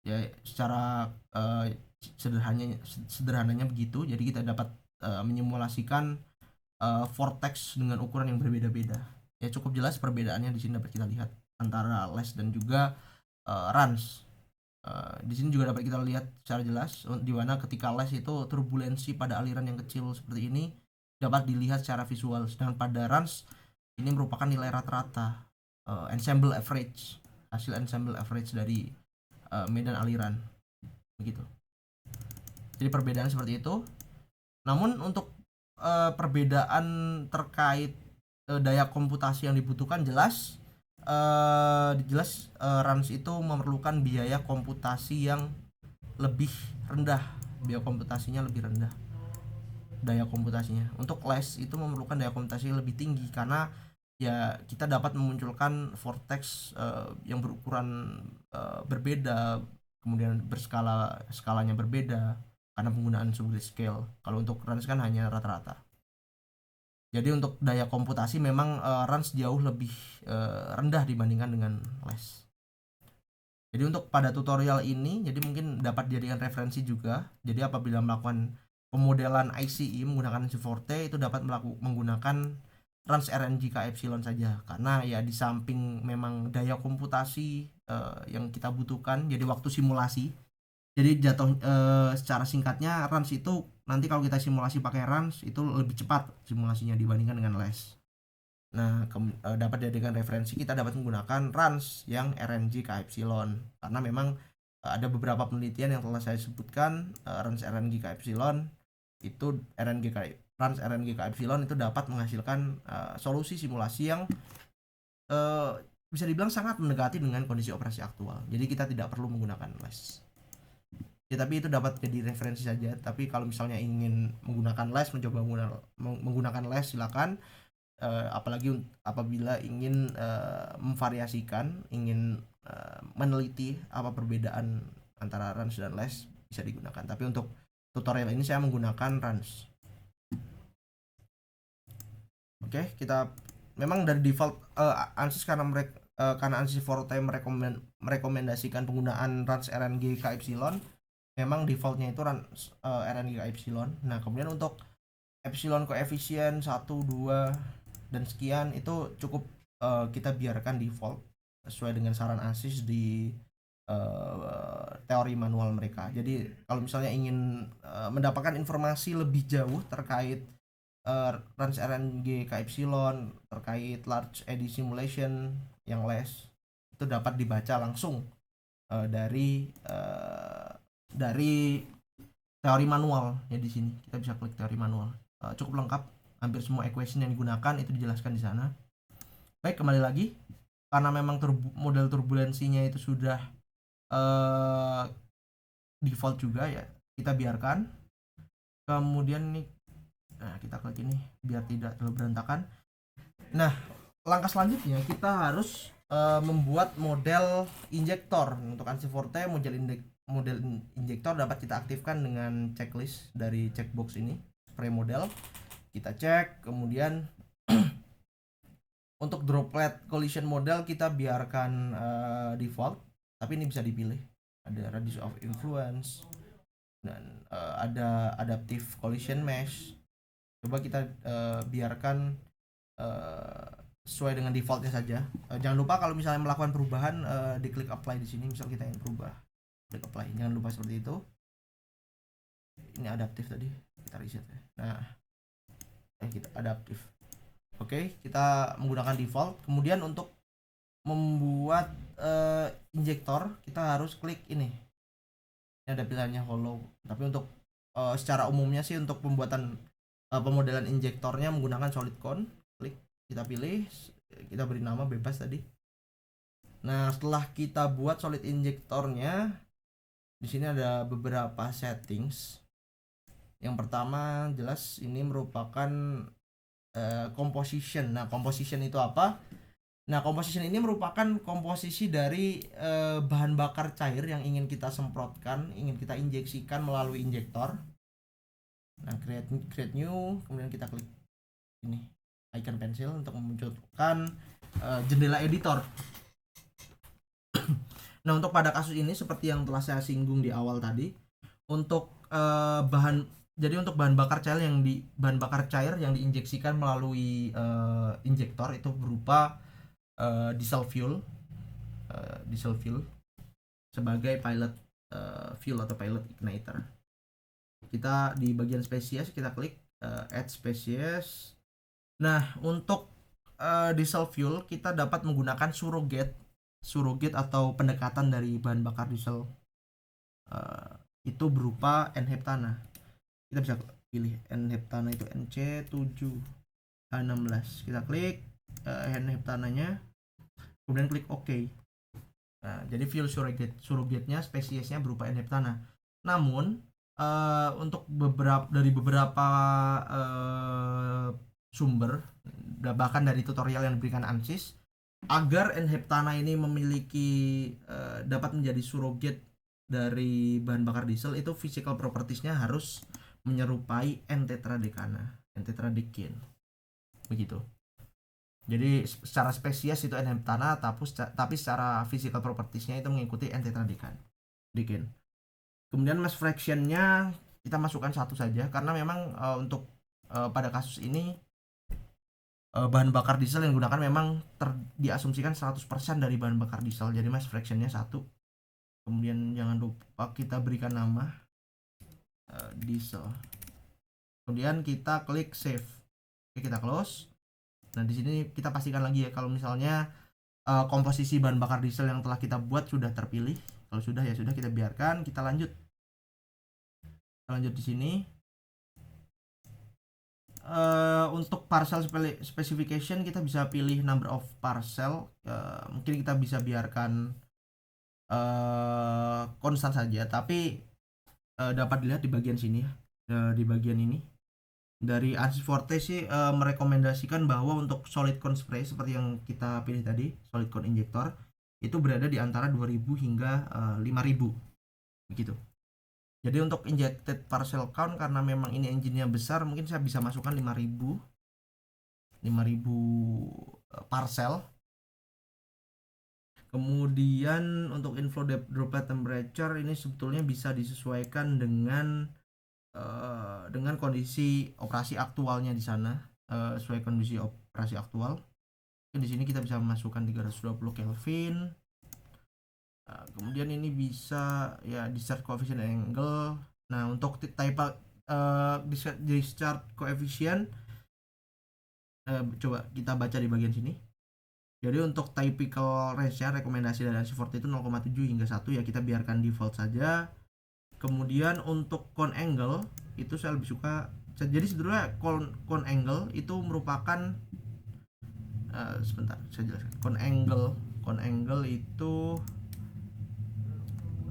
Ya, secara sederhananya begitu. Jadi kita dapat menyimulasikan vortex dengan ukuran yang berbeda-beda. Ya, cukup jelas perbedaannya di sini dapat kita lihat antara less dan juga runs. Di sini juga dapat kita lihat secara jelas di mana ketika less itu turbulensi pada aliran yang kecil seperti ini dapat dilihat secara visual, sedangkan pada runs ini merupakan nilai rata-rata ensemble average, hasil ensemble average dari medan aliran begitu. Jadi perbedaan seperti itu. Namun untuk perbedaan terkait daya komputasi yang dibutuhkan jelas runs itu memerlukan biaya komputasi yang lebih rendah, biaya komputasinya lebih rendah daya komputasinya. Untuk less itu memerlukan daya komputasi yang lebih tinggi karena ya kita dapat memunculkan vortex yang berukuran berbeda, kemudian skalanya berbeda karena penggunaan subgrid scale. Kalau untuk runs kan hanya rata-rata. Jadi untuk daya komputasi memang runs jauh lebih rendah dibandingkan dengan less. Jadi untuk pada tutorial ini, jadi mungkin dapat dijadikan referensi juga. Jadi apabila melakukan pemodelan ICE menggunakan ANSYS Forte itu dapat menggunakan runs RNG KEpsilon saja. Karena ya di samping memang daya komputasi yang kita butuhkan, jadi waktu simulasi. Jadi secara singkatnya runs itu nanti kalau kita simulasi pakai runs itu lebih cepat simulasinya dibandingkan dengan less. Nah, dapat dijadikan referensi kita dapat menggunakan runs yang RNG KEpsilon karena memang ada beberapa penelitian yang telah saya sebutkan. Runs RNG KEpsilon itu runs RNG KEpsilon itu dapat menghasilkan solusi simulasi yang bisa dibilang sangat mendekati dengan kondisi operasi aktual. Jadi kita tidak perlu menggunakan less. Ya, tapi itu dapat jadi referensi saja. Tapi kalau misalnya ingin menggunakan less, mencoba menggunakan less, silakan. Apalagi apabila ingin memvariasikan, ingin meneliti apa perbedaan antara runs dan less, bisa digunakan. Tapi untuk tutorial ini saya menggunakan runs. Oke, kita memang dari default ANSYS karena ANSYS Forte merekomendasikan penggunaan runs RNG KEpsilon. Memang defaultnya itu RNG KEpsilon. Nah, kemudian untuk epsilon koefisien 1, 2 dan sekian itu cukup kita biarkan default sesuai dengan saran ANSYS di teori manual mereka. Jadi kalau misalnya ingin mendapatkan informasi lebih jauh terkait range RNG KY, terkait large eddy simulation yang less, itu dapat dibaca langsung dari teori manual ya. Di sini kita bisa klik teori manual. Cukup lengkap, hampir semua equation yang digunakan itu dijelaskan di sana. Baik, kembali lagi, karena memang model turbulensinya itu sudah default juga ya, kita biarkan. Kemudian nih, nah kita klik ini biar tidak terlalu berantakan. Nah, langkah selanjutnya kita harus membuat model injektor. Untuk ANSYS Forte, model injektor dapat kita aktifkan dengan checklist dari checkbox ini, pre-model. Kita cek, kemudian untuk droplet collision model kita biarkan default, tapi ini bisa dipilih. Ada radius of influence dan ada adaptive collision mesh. Coba kita biarkan sesuai dengan defaultnya saja. Jangan lupa kalau misalnya melakukan perubahan, diklik apply di sini. Misal kita ingin berubah, klik apply. Jangan lupa seperti itu. Ini adaptif tadi, kita reset ya. Nah, kita adaptif. Oke, kita menggunakan default. Kemudian untuk membuat injektor kita harus klik ini. Ini ada pilihannya hollow. Tapi untuk secara umumnya sih untuk pembuatan pemodelan injektornya menggunakan solid cone. Klik, kita pilih, kita beri nama bebas tadi. Nah, setelah kita buat solid injektornya, di sini ada beberapa settings. Yang pertama jelas ini merupakan composition. Nah, composition itu apa? Nah, composition ini merupakan komposisi dari bahan bakar cair yang ingin kita semprotkan, ingin kita injeksikan melalui injektor. Nah, create new, kemudian kita klik ini icon pensil untuk memunculkan jendela editor. Nah, untuk pada kasus ini seperti yang telah saya singgung di awal tadi, untuk untuk bahan bakar cair yang diinjeksikan melalui injektor itu berupa diesel fuel sebagai pilot fuel atau pilot igniter. Kita di bagian spesies kita klik add species. Nah, untuk diesel fuel kita dapat menggunakan surrogate atau pendekatan dari bahan bakar diesel. Itu berupa N-heptana. Kita bisa pilih N-heptana itu NC7H16. Kita klik N-heptananya, kemudian klik OK. Nah, jadi fuel surrogate-nya spesiesnya berupa N-heptana. Namun untuk beberapa sumber, bahkan dari tutorial yang diberikan ANSYS, agar N-heptana ini dapat menjadi surrogate dari bahan bakar diesel, itu physical properties-nya harus menyerupai N-tetradekane, begitu. Jadi secara spesies itu N-heptana, tapi secara physical properties-nya itu mengikuti N-tetradekane. Kemudian mass fraction-nya kita masukkan satu saja, karena memang untuk pada kasus ini bahan bakar diesel yang digunakan memang diasumsikan 100% dari bahan bakar diesel, jadi mass fraction-nya 1. Kemudian jangan lupa kita berikan nama diesel. Kemudian kita klik save. Oke, kita close. Nah, di sini kita pastikan lagi ya kalau misalnya komposisi bahan bakar diesel yang telah kita buat sudah terpilih. Kalau sudah ya sudah, kita biarkan. Kita lanjut di sini. Untuk parcel specification kita bisa pilih number of parcel. Mungkin kita bisa biarkan konstan saja, tapi dapat dilihat di bagian sini ya, di bagian ini dari ANSYS Forte sih merekomendasikan bahwa untuk solid cone spray seperti yang kita pilih tadi, solid cone injector, itu berada di antara 2000 hingga 5000 begitu. Jadi untuk injected parcel count, karena memang ini engine-nya besar, mungkin saya bisa masukkan 5000 parcel. Kemudian untuk inflow droplet temperature ini sebetulnya bisa disesuaikan dengan kondisi operasi aktualnya di sana, sesuai kondisi operasi aktual. Di sini kita bisa masukkan 320 Kelvin. Kemudian ini bisa ya discharge coefficient angle. Nah, untuk type discharge coefficient coba kita baca di bagian sini. Jadi untuk typical range-nya rekomendasi dari ANSI Forte itu 0,7 hingga 1 ya, kita biarkan default saja. Kemudian untuk cone angle itu saya lebih suka, jadi sebenarnya cone angle itu merupakan sebentar saya jelaskan. Cone angle itu,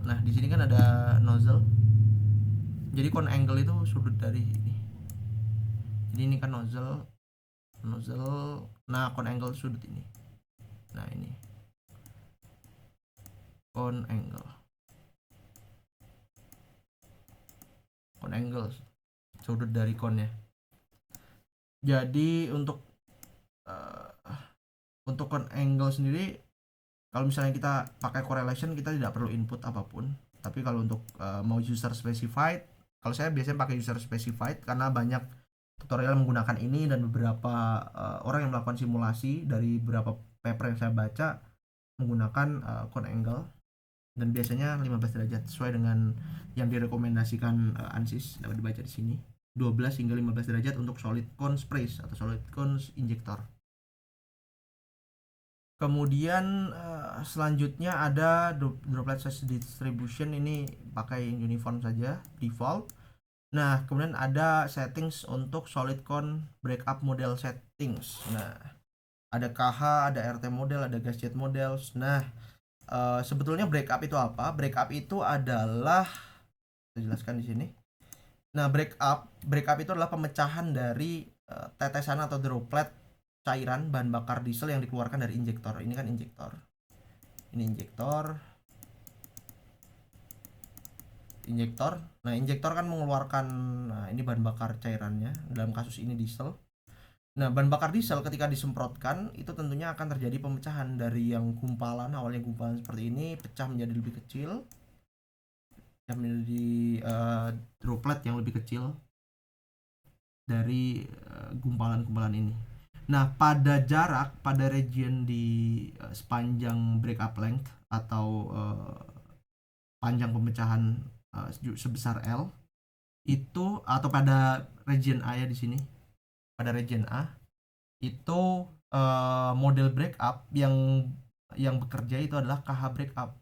nah di sini kan ada nozzle. Jadi cone angle itu sudut dari ini. Jadi ini kan nozzle. Nah, cone angle sudut ini. Nah, ini cone angle sudut dari cone-nya. Jadi untuk cone angle sendiri, kalau misalnya kita pakai correlation, kita tidak perlu input apapun. Tapi kalau untuk mau user specified, kalau saya biasanya pakai user specified karena banyak tutorial menggunakan ini, dan beberapa orang yang melakukan simulasi dari beberapa paper yang saya baca menggunakan cone angle, dan biasanya 15 derajat sesuai dengan yang direkomendasikan ANSYS. Dapat dibaca di sini 12 hingga 15 derajat untuk solid cone sprays atau solid cone injector. Kemudian selanjutnya ada droplet size distribution, ini pakai uniform saja default. Nah, kemudian ada settings untuk solid cone breakup model settings. Nah, ada KH, ada RT model, ada gas jet models. Nah, sebetulnya breakup itu apa? Breakup itu adalah, saya jelaskan di sini. Nah, breakup itu adalah pemecahan dari tetesan atau droplet cairan bahan bakar diesel yang dikeluarkan dari injektor. Ini kan injektor. Ini injektor. Nah, injektor kan mengeluarkan, nah ini bahan bakar cairannya, dalam kasus ini diesel. Nah, bahan bakar diesel ketika disemprotkan itu tentunya akan terjadi pemecahan dari yang gumpalan, awalnya gumpalan seperti ini, pecah menjadi lebih kecil, pecah menjadi droplet yang lebih kecil dari gumpalan-gumpalan ini. Nah, pada region di sepanjang breakup length atau panjang pemecahan sebesar L itu, atau pada region A ya di sini. Pada region A itu model breakup yang bekerja itu adalah KH breakup.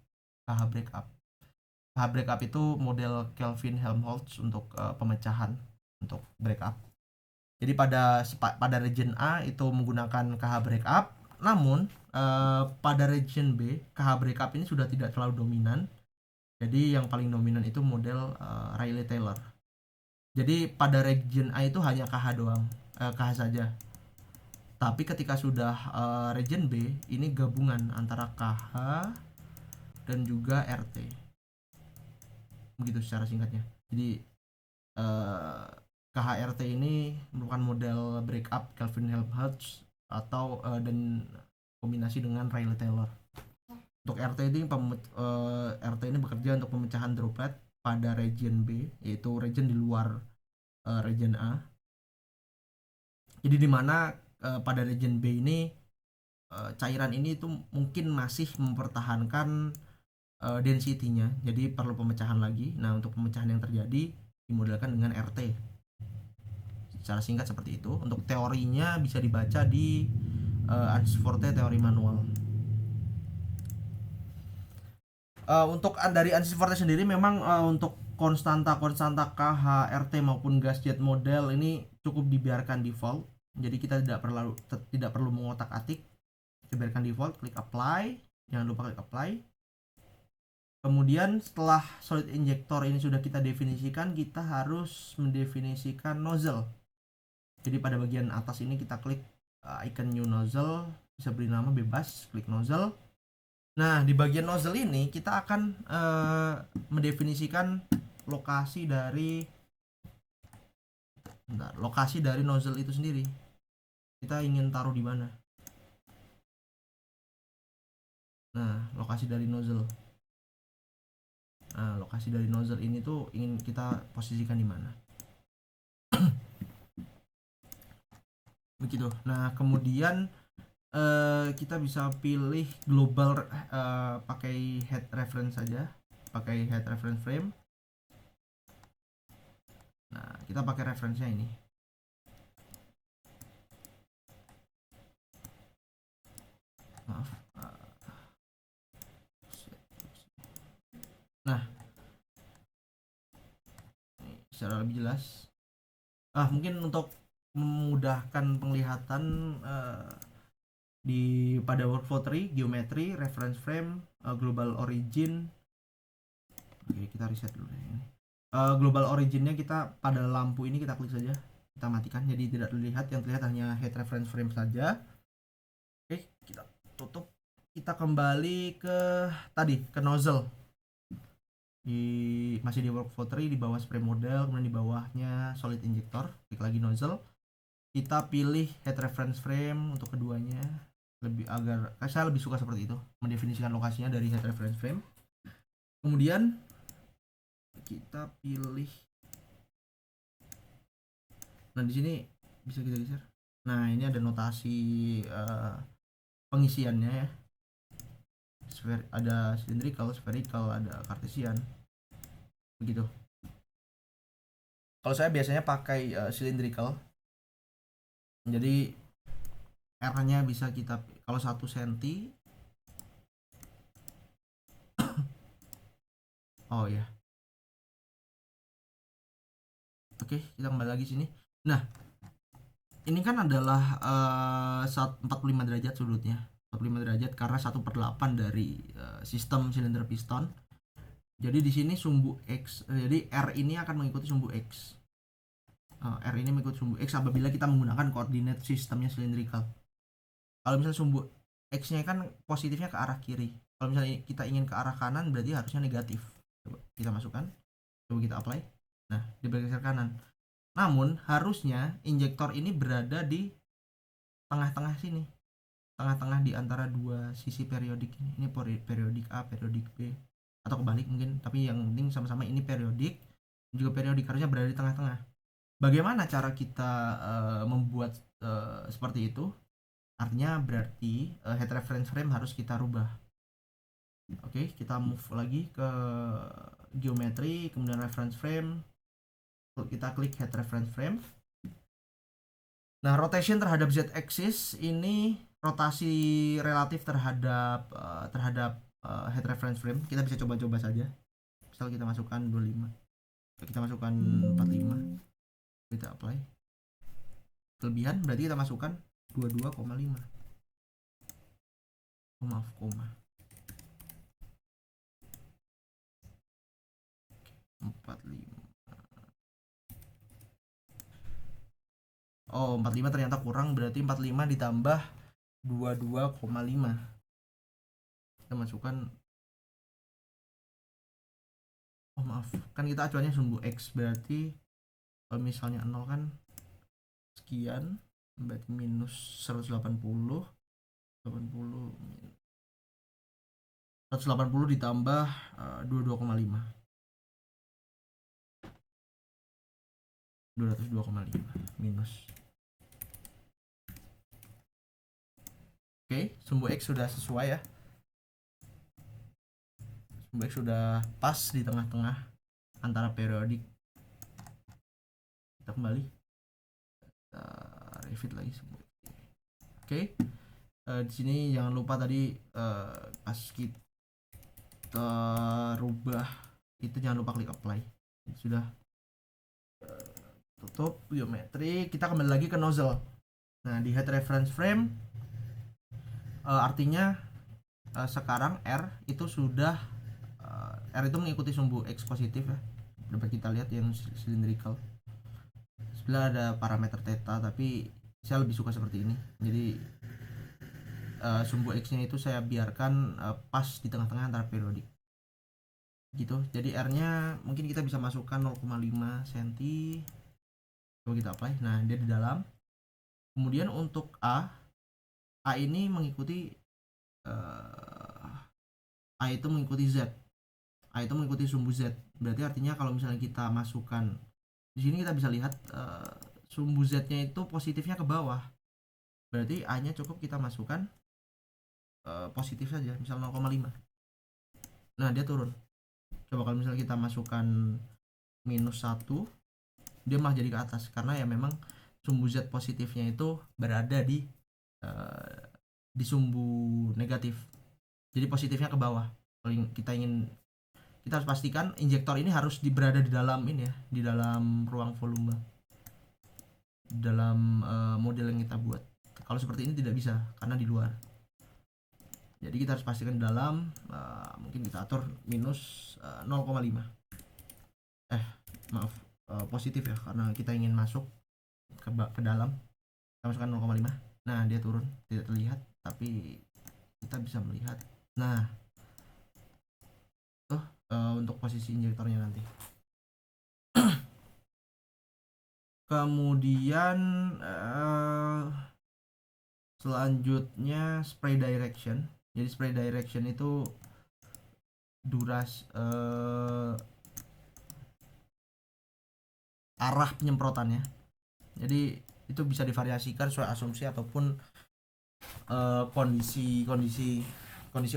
KH breakup itu model Kelvin Helmholtz untuk pemecahan untuk breakup. Jadi pada region A itu menggunakan KH breakup, namun pada region B KH breakup ini sudah tidak terlalu dominan. Jadi yang paling dominan itu model Rayleigh-Taylor. Jadi pada region A itu hanya KH doang, KH saja. Tapi ketika sudah region B, ini gabungan antara KH dan juga RT. Begitu secara singkatnya. Jadi KHRT ini merupakan model breakup Kelvin Helmholtz atau dan kombinasi dengan Rayleigh-Taylor. Untuk RT ini bekerja untuk pemecahan droplet pada region B, yaitu region di luar region A. Jadi di mana pada region B ini cairan ini itu mungkin masih mempertahankan density-nya, jadi perlu pemecahan lagi. Nah, untuk pemecahan yang terjadi dimodelkan dengan RT. Secara singkat seperti itu. Untuk teorinya bisa dibaca di ANSYS Forte teori manual. Untuk dari ANSYS Forte sendiri memang untuk konstanta KH, RT maupun gas jet model ini cukup dibiarkan default. Jadi kita tidak perlu mengotak-atik. Kita biarkan default, klik apply. Jangan lupa klik apply. Kemudian setelah solid injector ini sudah kita definisikan, kita harus mendefinisikan nozzle. Jadi pada bagian atas ini kita klik icon new nozzle, bisa beri nama bebas, klik nozzle. Nah, di bagian nozzle ini kita akan mendefinisikan lokasi dari nozzle itu sendiri. Kita ingin taruh di mana? Nah, lokasi dari nozzle. Nah, lokasi dari nozzle ini tuh ingin kita posisikan di mana? Begitu. Nah, kemudian Kita bisa pilih global, pakai head reference saja, pakai head reference frame. Nah, kita pakai referensinya ini. Maaf. Nah, secara lebih jelas. Mungkin untuk memudahkan penglihatan, pada workflow tree, geometry, reference frame, global origin. Oke, kita reset dulu ini. Global originnya kita pada lampu ini kita klik saja, kita matikan, jadi tidak terlihat, yang terlihat hanya head reference frame saja. Oke, kita tutup, kita kembali ke tadi, ke nozzle. Masih di workflow tree, di bawah spray model, kemudian di bawahnya solid injector, klik lagi nozzle, kita pilih head reference frame untuk keduanya, saya lebih suka seperti itu, mendefinisikan lokasinya dari head reference frame. Kemudian kita pilih, nah di sini bisa kita geser. Nah, ini ada notasi pengisiannya ya. Ada cylindrical, spherical, ada cartesian, begitu. Kalau saya biasanya pakai cylindrical, jadi R-nya bisa kita, kalau 1 cm, oh ya, oke, kita kembali lagi sini. Nah, ini kan adalah 45 derajat sudutnya, 45 derajat karena 1/8 dari sistem silinder piston. Jadi di sini sumbu X, jadi R ini akan mengikuti sumbu X. R ini mengikuti sumbu X apabila kita menggunakan koordinat sistemnya cylindrical. Kalau misalnya sumbu X-nya kan positifnya ke arah kiri. Kalau misalnya kita ingin ke arah kanan, berarti harusnya negatif. Coba kita masukkan, coba kita apply. Nah, dia bergeser kanan. Namun harusnya injektor ini berada di tengah-tengah sini, tengah-tengah di antara dua sisi periodik ini. Ini periodik A, periodik B, atau kebalik mungkin, tapi yang penting sama-sama ini periodik, juga periodik, harusnya berada di tengah-tengah. Bagaimana cara kita membuat seperti itu? Artinya berarti head reference frame harus kita rubah. Oke, kita move lagi ke geometry, kemudian reference frame, kita klik head reference frame. Nah, rotation terhadap z axis ini rotasi relatif terhadap head reference frame. Kita bisa coba-coba saja. Misal kita masukkan 25, kita masukkan 45, kita apply. Kelebihan berarti kita masukkan 22,5. Oh, maaf, koma. 45. Oh, 45 ternyata kurang, berarti 45 ditambah 22,5. Kita masukkan, oh maaf, kan kita acuannya sumbu X, berarti kalau misalnya 0 kan sekian, berarti minus 180 ditambah 22,5, 202,5 minus. Oke, sumbu X sudah sesuai ya, sumbu X sudah pas di tengah-tengah antara periodik. Kita kembali, kita refit lagi sumbu X. Oke, di sini jangan lupa tadi pas kita rubah itu, jangan lupa klik apply. Sudah, tutup geometri, kita kembali lagi ke nozzle. Nah, di head reference frame, artinya sekarang R itu sudah R itu mengikuti sumbu X positif ya, dapat kita lihat yang cylindrical. Sebelah ada parameter theta, tapi saya lebih suka seperti ini. Jadi sumbu X nya itu saya biarkan pas di tengah-tengah antara periodik gitu. Jadi R nya mungkin kita bisa masukkan 0,5 cm. Coba kita apply. Nah, dia di dalam. Kemudian untuk A ini mengikuti A itu mengikuti Z. A itu mengikuti sumbu Z. Berarti artinya kalau misalnya kita masukkan di sini, kita bisa lihat sumbu Z-nya itu positifnya ke bawah. Berarti A-nya cukup kita masukkan positif saja, misal 0,5. Nah, dia turun. Coba kalau misalnya kita masukkan -1, dia malah jadi ke atas karena ya memang sumbu Z positifnya itu berada di sumbu negatif. Jadi positifnya ke bawah. Kalau kita harus pastikan injektor ini harus berada di dalam ini ya, di dalam ruang volume, di dalam model yang kita buat. Kalau seperti ini tidak bisa karena di luar. Jadi kita harus pastikan di dalam, mungkin kita atur -0,5. Maaf, positif ya karena kita ingin masuk ke dalam. Kita masukkan 0,5. Nah, dia turun, tidak terlihat tapi kita bisa melihat. Nah, tuh untuk posisi injektornya nanti. Kemudian selanjutnya spray direction. Jadi spray direction itu arah penyemprotannya. Jadi itu bisa divariasikan sesuai asumsi ataupun kondisi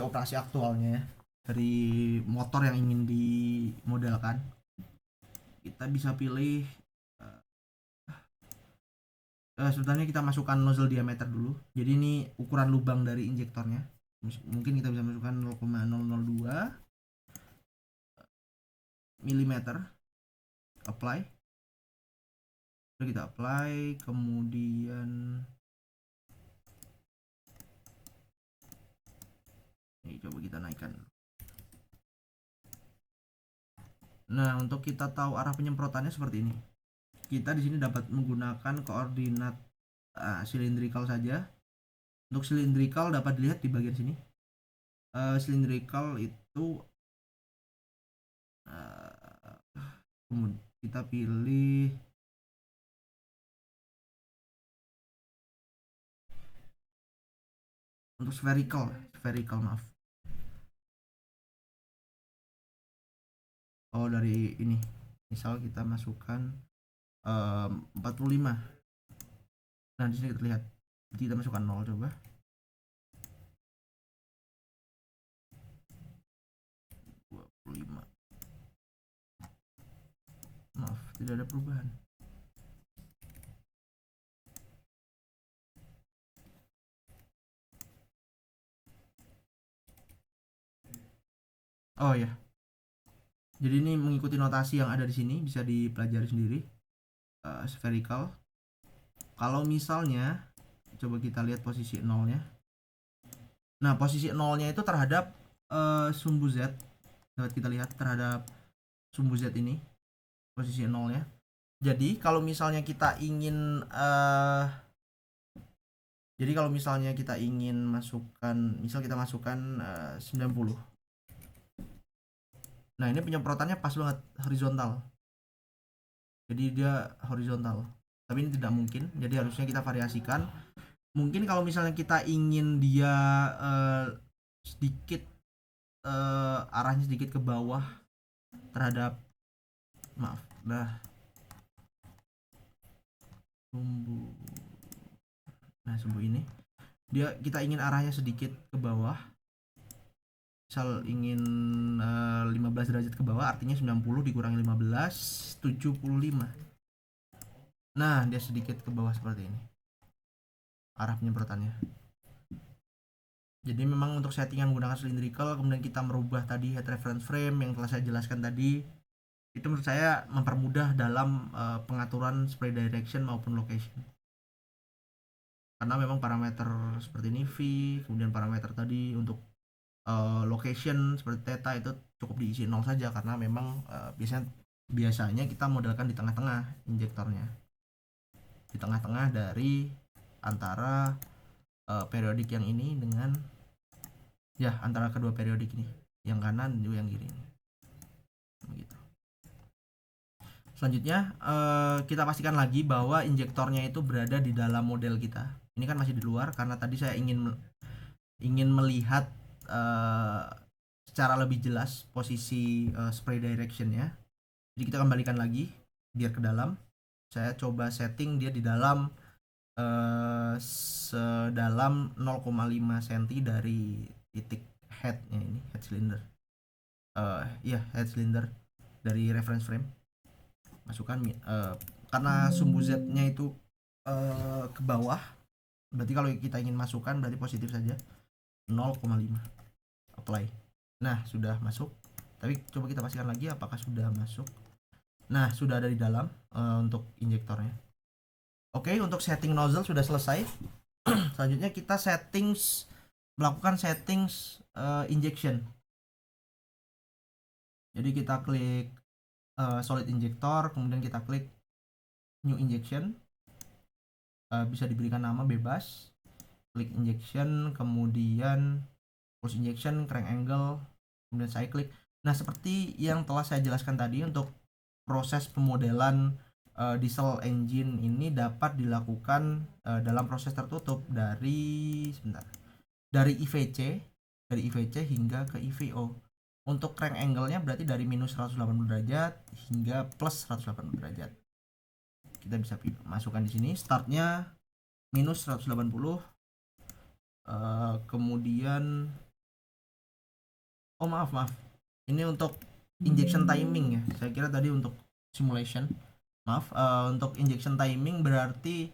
operasi aktualnya ya, dari motor yang ingin dimodelkan. Kita bisa pilih sebenarnya kita masukkan nozzle diameter dulu. Jadi ini ukuran lubang dari injektornya. Mungkin kita bisa masukkan 0,002 mm. Apply. Lalu kita apply, kemudian ini coba kita naikkan. Nah, untuk kita tahu arah penyemprotannya seperti ini. Kita di sini dapat menggunakan koordinat silindrikal saja. Untuk silindrikal dapat dilihat di bagian sini. Silindrikal itu kemudian kita pilih untuk spherical maaf. Oh, dari ini. Misal kita masukkan 45. Nah, di sini terlihat. Kita masukkan 0 coba. Maaf, tidak ada perubahan. Oh ya. Jadi ini mengikuti notasi yang ada di sini, bisa dipelajari sendiri. Spherical. Kalau misalnya coba kita lihat posisi 0-nya. Nah, posisi 0-nya itu terhadap sumbu Z. Dapat kita lihat terhadap sumbu Z ini. Posisi 0-nya. Jadi kalau misalnya kita ingin masukkan, misal kita masukkan 90. Nah, ini penyemprotannya pas banget horizontal. Jadi dia horizontal. Tapi ini tidak mungkin. Jadi harusnya kita variasikan. Mungkin kalau misalnya kita ingin dia sedikit arahnya sedikit ke bawah terhadap sumbu ini, kita ingin arahnya sedikit ke bawah, misal ingin 15 derajat ke bawah, artinya 90 dikurangi 15, 75. Nah, dia sedikit ke bawah seperti ini arah penyemprotannya. Jadi memang untuk settingan menggunakan cylindrical, kemudian kita merubah tadi head reference frame yang telah saya jelaskan tadi, itu menurut saya mempermudah dalam pengaturan spray direction maupun location. Karena memang parameter seperti ini V, kemudian parameter tadi untuk location seperti theta itu cukup diisi 0 saja, karena memang biasanya kita modelkan di tengah-tengah injektornya, di tengah-tengah dari antara periodik yang ini dengan antara kedua periodik ini, yang kanan juga yang kiri begitu. Selanjutnya kita pastikan lagi bahwa injektornya itu berada di dalam model kita. Ini kan masih di luar karena tadi saya ingin melihat secara lebih jelas posisi spray directionnya. Jadi kita kembalikan lagi biar ke dalam. Saya coba setting dia di dalam sedalam 0,5 cm dari titik headnya, ini head cylinder, iya head cylinder dari reference frame. Masukkan karena sumbu Z-nya itu ke bawah, berarti kalau kita ingin masukkan berarti positif saja, 0,5, apply. Nah, sudah masuk. Tapi coba kita pastikan lagi apakah sudah masuk. Nah, sudah ada di dalam untuk injektornya. Oke, untuk setting nozzle sudah selesai. Selanjutnya kita melakukan settings injection. Jadi kita klik solid injector, kemudian kita klik new injection. Bisa diberikan nama bebas. Klik injection, kemudian pulse injection, crank angle, kemudian saya klik. Nah, seperti yang telah saya jelaskan tadi, untuk proses pemodelan diesel engine ini dapat dilakukan dalam proses tertutup dari IVC hingga ke IVO. Untuk crank angle-nya berarti dari minus 180 derajat hingga plus 180 derajat. Kita bisa masukkan di sini. Startnya minus 180. Kemudian maaf. Ini untuk injection timing ya. Saya kira tadi untuk simulation. Maaf, untuk injection timing berarti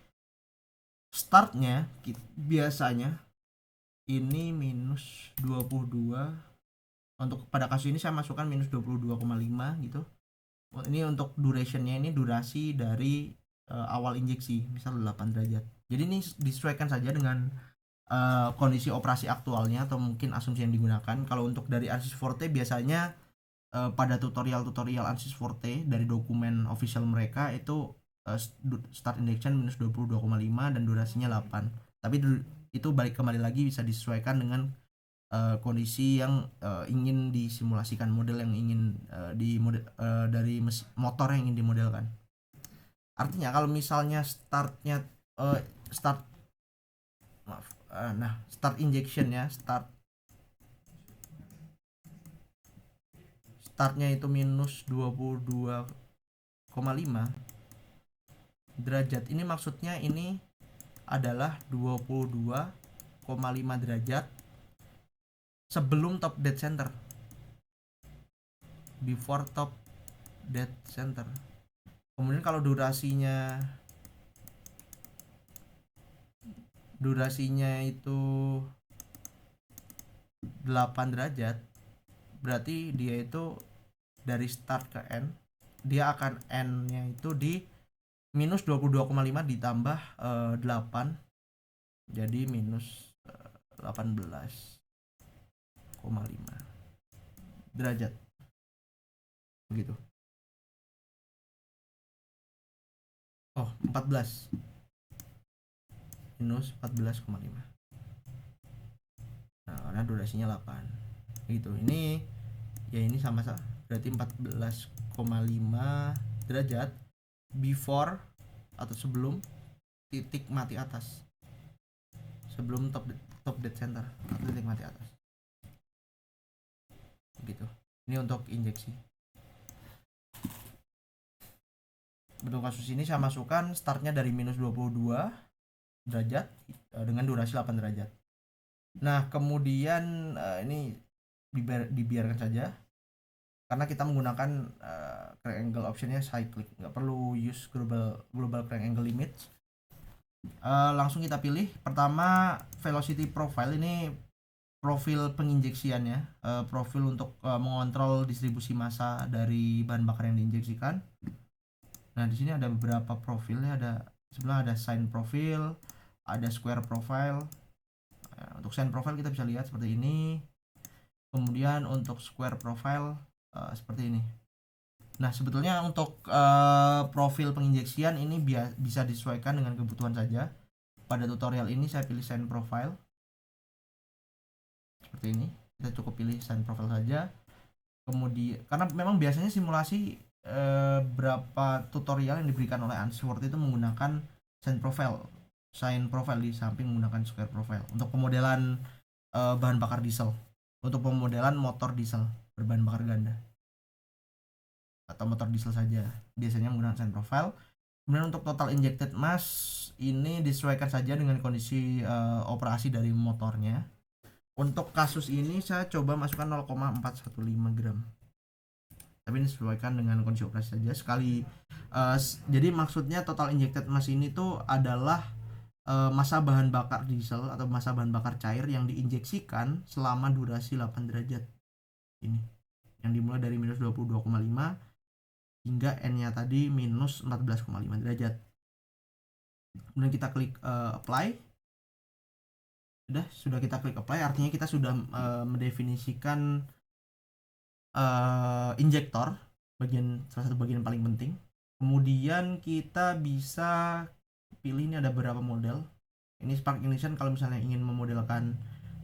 startnya biasanya ini minus 22. Untuk pada kasus ini saya masukkan minus 22,5 gitu. Ini untuk durationnya, ini durasi dari awal injeksi, misal 8 derajat. Jadi ini disesuaikan saja dengan kondisi operasi aktualnya atau mungkin asumsi yang digunakan. Kalau untuk dari ANSYS Forte biasanya pada tutorial ANSYS Forte dari dokumen official mereka itu start injection minus 22,5 dan durasinya 8. Tapi itu kembali lagi bisa disesuaikan dengan kondisi yang ingin disimulasikan, model yang ingin dari motor yang ingin dimodelkan. Artinya kalau misalnya start injection ya, startnya itu minus 22,5 derajat. Ini maksudnya ini adalah 22,5 derajat sebelum top dead center, before top dead center. Kemudian kalau durasinya itu 8 derajat, berarti dia itu dari start ke end, dia akan end-nya itu di minus 22,5 ditambah 8, jadi minus 18,5 derajat begitu. 14 minus 14,5. Nah, karena durasinya 8 gitu. Ini sama berarti 14,5 derajat before atau sebelum titik mati atas, sebelum top dead center atau titik mati atas gitu. Ini untuk injeksi. Untuk kasus ini saya masukkan startnya dari minus 22 derajat dengan durasi 8 derajat. Nah, kemudian ini dibiarkan saja karena kita menggunakan crank angle optionnya cyclic, nggak perlu use global crank angle limit. Langsung kita pilih pertama velocity profile. Ini profil penginjeksiannya, profil untuk mengontrol distribusi massa dari bahan bakar yang diinjeksikan. Nah, di sini ada beberapa profilnya, sebelah ada sign profile, ada square profile. Untuk sign profile kita bisa lihat seperti ini. Kemudian untuk square profile seperti ini. Nah, sebetulnya untuk profil penginjeksian ini bisa disesuaikan dengan kebutuhan saja. Pada tutorial ini saya pilih sign profile seperti ini. Kita cukup pilih sign profile saja. Kemudian karena memang biasanya simulasi berapa tutorial yang diberikan oleh ANSYS Forte itu menggunakan sign profile di samping menggunakan square profile untuk pemodelan bahan bakar diesel, untuk pemodelan motor diesel berbahan bakar ganda atau motor diesel saja biasanya menggunakan sign profile. Kemudian untuk total injected mass ini disesuaikan saja dengan kondisi operasi dari motornya. Untuk kasus ini saya coba masukkan 0,415 gram. Tapi ini disesuaikan dengan kondisi operasi saja. Jadi maksudnya total injected mass ini tuh adalah massa bahan bakar diesel atau massa bahan bakar cair yang diinjeksikan selama durasi 8 derajat. Ini yang dimulai dari minus 22,5 hingga N-nya tadi minus 14,5 derajat. Kemudian kita klik apply. Sudah kita klik apply, artinya kita sudah mendefinisikan injektor, salah satu bagian yang paling penting. Kemudian kita bisa pilih, ini ada beberapa model. Ini spark ignition kalau misalnya ingin memodelkan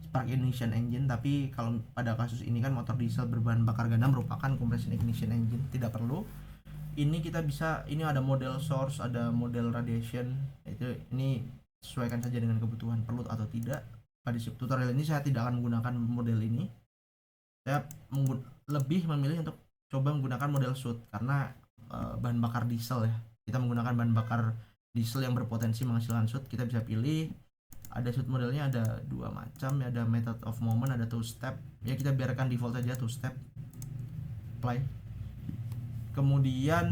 spark ignition engine, tapi kalau pada kasus ini kan motor diesel berbahan bakar ganda merupakan combustion ignition engine, tidak perlu. Ini kita bisa, ini ada model source, ada model radiation, ini sesuaikan saja dengan kebutuhan perlu atau tidak. Pada tutorial ini saya tidak akan menggunakan model ini. Saya lebih memilih untuk coba menggunakan model shoot karena bahan bakar diesel ya. Kita menggunakan bahan bakar diesel yang berpotensi menghasilkan shoot. Kita bisa pilih, ada shoot modelnya ada dua macam, ada method of moment, ada two step. Ya kita biarkan default saja two step. Apply. Kemudian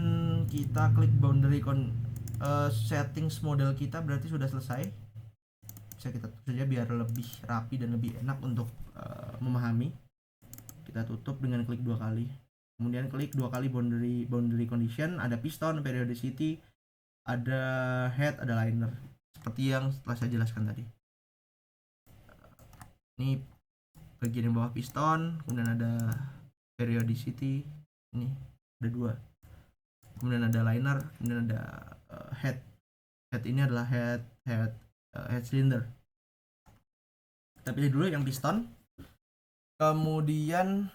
kita klik boundary settings model kita, berarti sudah selesai. Bisa kita tutup saja biar lebih rapi dan lebih enak untuk memahami. Kita tutup dengan klik 2 kali. Kemudian klik 2 kali boundary condition, ada piston, periodicity, ada head, ada liner. Seperti yang telah saya jelaskan tadi. Ini bagian yang bawah piston, kemudian ada periodicity, ini ada 2. Kemudian ada liner, kemudian ada head. Head ini adalah head cylinder. Kita pilih dulu yang piston. Kemudian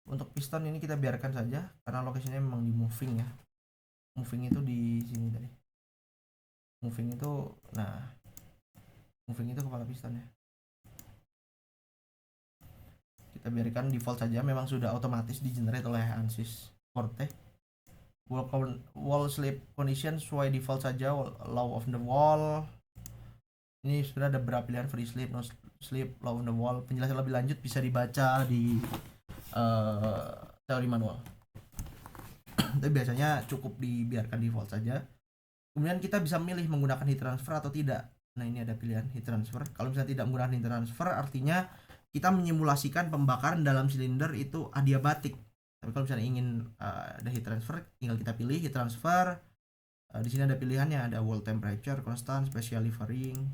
untuk piston ini kita biarkan saja karena lokasinya memang di moving ya. Moving itu di sini tadi. Moving itu kepala piston ya. Kita biarkan default saja, memang sudah otomatis di generate oleh ANSYS Forte. Wall slip condition sesuai default saja, law of the wall. Ini sudah ada beberapa pilihan, free slip, no slip, law of the wall. Penjelasan lebih lanjut bisa dibaca di teori manual. Tapi biasanya cukup dibiarkan default saja. Kemudian kita bisa milih menggunakan heat transfer atau tidak. Nah ini ada pilihan heat transfer. Kalau misalnya tidak menggunakan heat transfer, artinya kita menyimulasikan pembakaran dalam silinder itu adiabatik. Tapi kalau misalnya ingin ada heat transfer, tinggal kita pilih heat transfer. Di sini ada pilihannya, ada wall temperature, constant, specially varying,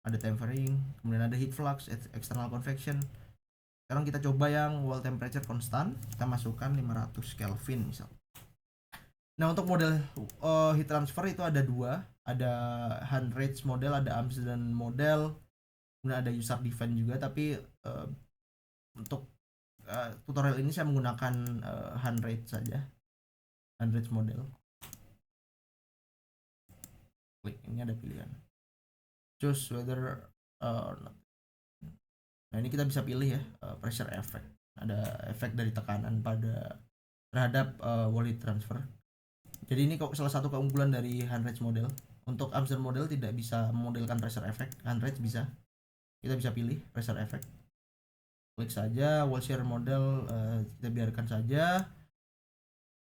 ada tempering, kemudian ada heat flux, external convection. Sekarang kita coba yang wall temperature constant, kita masukkan 500 Kelvin misal. Nah untuk model heat transfer itu ada 2, ada Hundreds model, ada Amsterdam model, kemudian ada user define juga. Tapi untuk tutorial ini saya menggunakan Hundreds saja, Hundreds model. Klik, ini ada pilihan choose whether or not. Nah ini kita bisa pilih ya, pressure effect, ada efek dari tekanan terhadap wall heat transfer. Jadi ini salah satu keunggulan dari Hundreds model. Untuk Amsterdam model tidak bisa memodelkan pressure effect, Hundreds bisa. Kita bisa pilih pressure effect, klik saja. Wall shear model kita biarkan saja.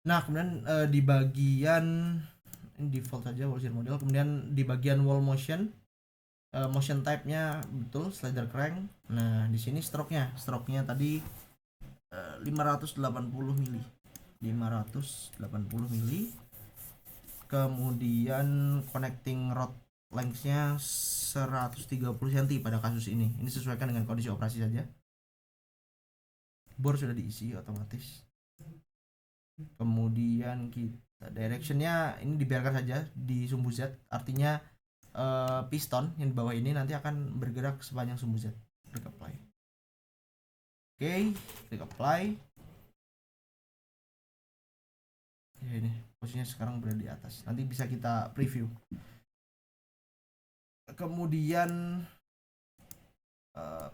Nah kemudian di bagian ini default saja wall shear model. Kemudian di bagian wall motion, motion type nya betul slider crank. Nah di sini stroke-nya tadi 580 mili, 580 mili. Kemudian connecting rod length-nya 130 cm pada kasus ini. Ini sesuaikan dengan kondisi operasi saja. Bor sudah diisi otomatis. Kemudian kita direction-nya ini dibiarkan saja di sumbu Z, artinya piston yang di bawah ini nanti akan bergerak sepanjang sumbu Z. Klik apply. Oke, klik apply. Ya ini posisinya sekarang berada di atas. Nanti bisa kita preview. Kemudian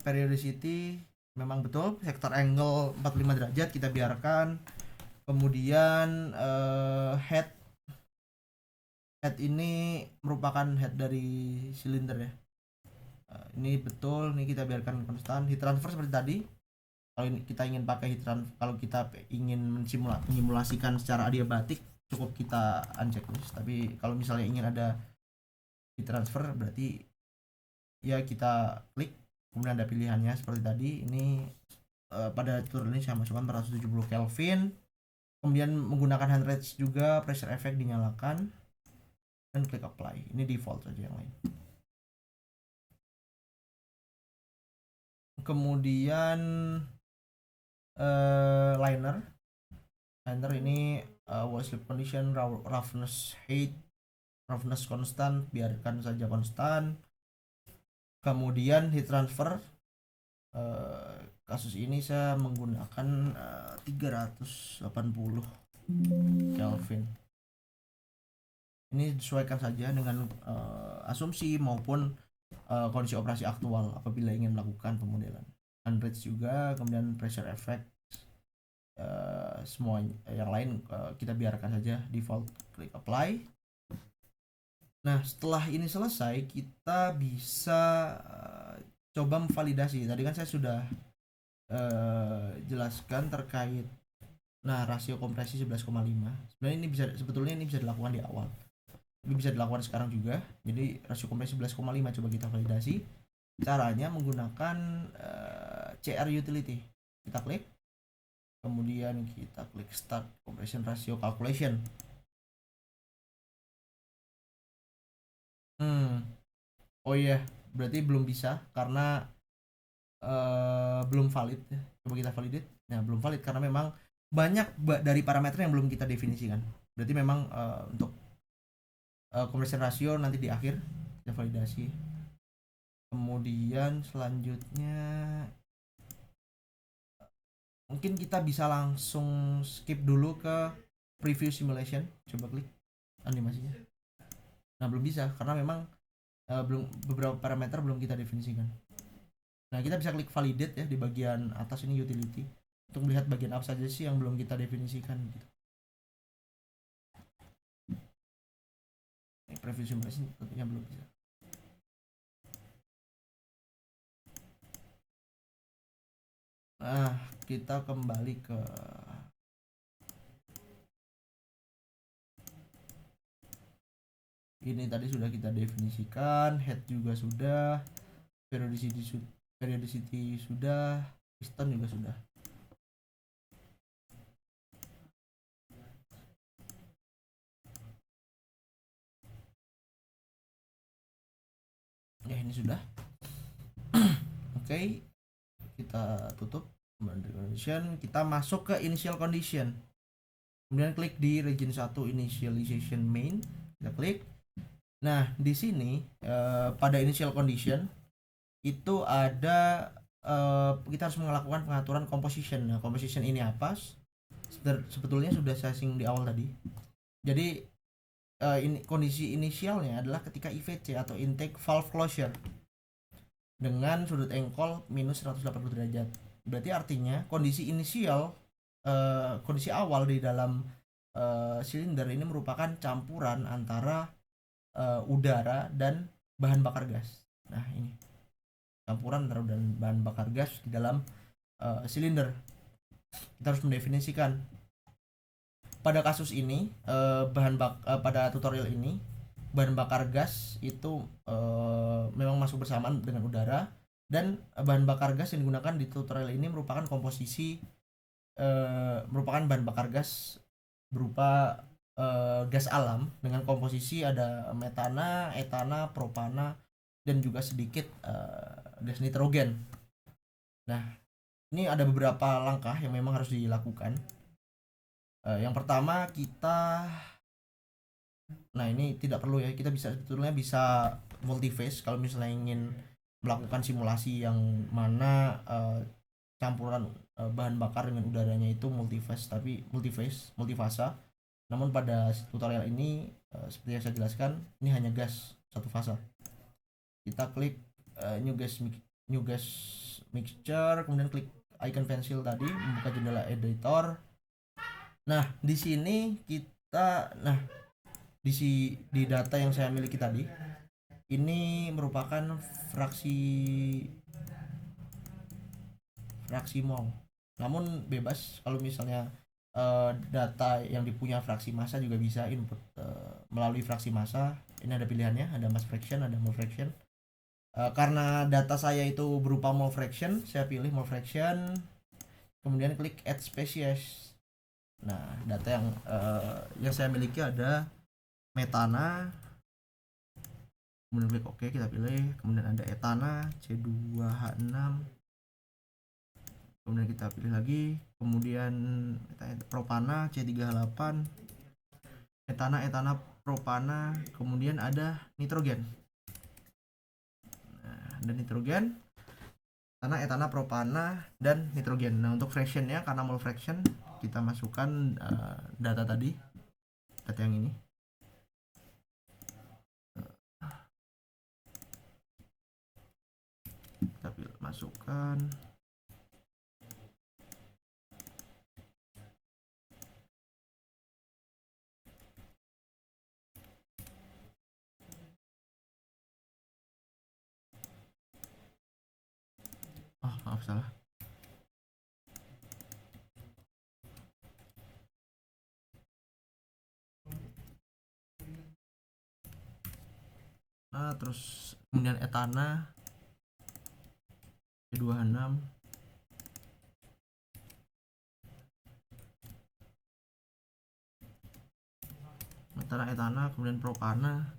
periodicity memang betul sektor angle 45 derajat kita biarkan. Kemudian head head ini merupakan head dari silinder ya. Ini betul, ini kita biarkan konstan. Heat transfer seperti tadi. Kalau kita ingin pakai heat transfer, kalau kita ingin menyimulasikan secara adiabatik, cukup kita unchecklist. Tapi kalau misalnya ingin ada heat transfer, berarti ya kita klik, kemudian ada pilihannya seperti tadi. Ini pada tutorial ini saya masukkan 470 Kelvin, kemudian menggunakan hand rates juga, pressure effect dinyalakan, dan klik apply. Ini default saja, yang lain. Kemudian liner ini wall slip condition, roughness height, roughness konstan, biarkan saja konstan. Kemudian heat transfer, kasus ini saya menggunakan 380 Kelvin. Ini disesuaikan saja dengan asumsi maupun kondisi operasi aktual apabila ingin melakukan pemodelan. Hundreds juga, kemudian pressure effect, semua yang lain kita biarkan saja default, klik apply. Nah, setelah ini selesai, kita bisa coba memvalidasi. Tadi kan saya sudah jelaskan terkait rasio kompresi 11,5. Sebenarnya ini sebetulnya bisa dilakukan di awal, tapi bisa dilakukan sekarang juga. Jadi rasio kompresi 11,5 coba kita validasi. Caranya menggunakan CR utility. Kita klik, kemudian kita klik start compression ratio calculation. Oh iya, berarti belum bisa karena belum valid. Coba kita validate. Nah, belum valid karena memang banyak dari parameter yang belum kita definisikan. Berarti memang untuk compression ratio nanti di akhir kita validasi. Kemudian selanjutnya mungkin kita bisa langsung skip dulu ke preview simulation. Coba klik animasinya. Nah, belum bisa karena memang belum, beberapa parameter belum kita definisikan. Nah, kita bisa klik validate ya di bagian atas ini, utility, untuk melihat bagian apa saja sih yang belum kita definisikan gitu. Preview simulation tentunya belum bisa. Nah, kita kembali ke ini, tadi sudah kita definisikan, head juga sudah, periodicity sudah, piston juga sudah. Ya, ini sudah. Oke, kita tutup condition, kita masuk ke initial condition. Kemudian klik di region 1 initialization main, kita klik. Nah, di sini pada initial condition itu ada kita harus melakukan pengaturan composition. Nah, composition ini apa? Sebetulnya sudah saya singgung di awal tadi. Jadi kondisi inisialnya adalah ketika IVC atau intake valve closure dengan sudut engkol minus 180 derajat. Berarti artinya kondisi inisial, kondisi awal di dalam silinder ini merupakan campuran antara udara dan bahan bakar gas. Nah, ini campuran antara dan bahan bakar gas di dalam silinder. Kita harus mendefinisikan. Pada kasus ini pada tutorial ini bahan bakar gas itu memang masuk bersamaan dengan udara, dan bahan bakar gas yang digunakan di tutorial ini merupakan komposisi merupakan bahan bakar gas berupa gas alam dengan komposisi ada metana, etana, propana, dan juga sedikit gas nitrogen. Nah, ini ada beberapa langkah yang memang harus dilakukan. Yang pertama nah ini tidak perlu ya, kita sebetulnya bisa multiphase kalau misalnya ingin melakukan simulasi yang mana campuran bahan bakar dengan udaranya itu multifasa. Namun pada tutorial ini seperti yang saya jelaskan, ini hanya gas satu fasa. Kita klik new gas mixture, kemudian klik icon pensil tadi, membuka jendela editor. Nah, di sini kita di data yang saya miliki tadi ini merupakan fraksi mol. Namun bebas kalau misalnya data yang dipunya fraksi massa juga bisa input melalui fraksi massa. Ini ada pilihannya, ada mass fraction, ada mole fraction. Karena data saya itu berupa mole fraction, saya pilih mole fraction, kemudian klik add species. Nah, data yang saya miliki ada metana, kemudian klik OK, kita pilih, kemudian ada etana C2H6, kemudian kita pilih lagi, kemudian propana C3H8, etana propana, kemudian ada nitrogen. Nah, ada nitrogen, etana propana dan nitrogen. Nah, untuk fractionnya karena mole fraction kita masukkan data tadi, data yang ini. Kita masukkan maaf salah. Nah, terus kemudian etana C2H6, etana, kemudian propana,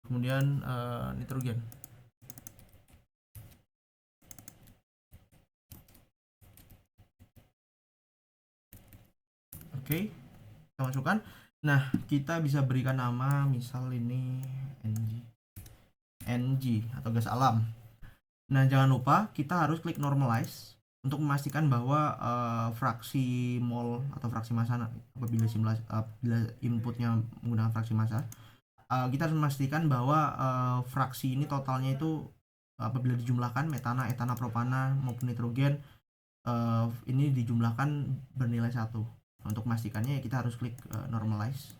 kemudian nitrogen. Oke, kita masukkan. Nah, kita bisa berikan nama, misal ini NG atau gas alam. Nah, jangan lupa kita harus klik normalize untuk memastikan bahwa fraksi mol atau fraksi massa apabila inputnya menggunakan fraksi massa, kita harus memastikan bahwa fraksi ini totalnya itu apabila dijumlahkan metana, etana, propana maupun nitrogen ini dijumlahkan bernilai 1. Untuk memastikannya kita harus klik normalize.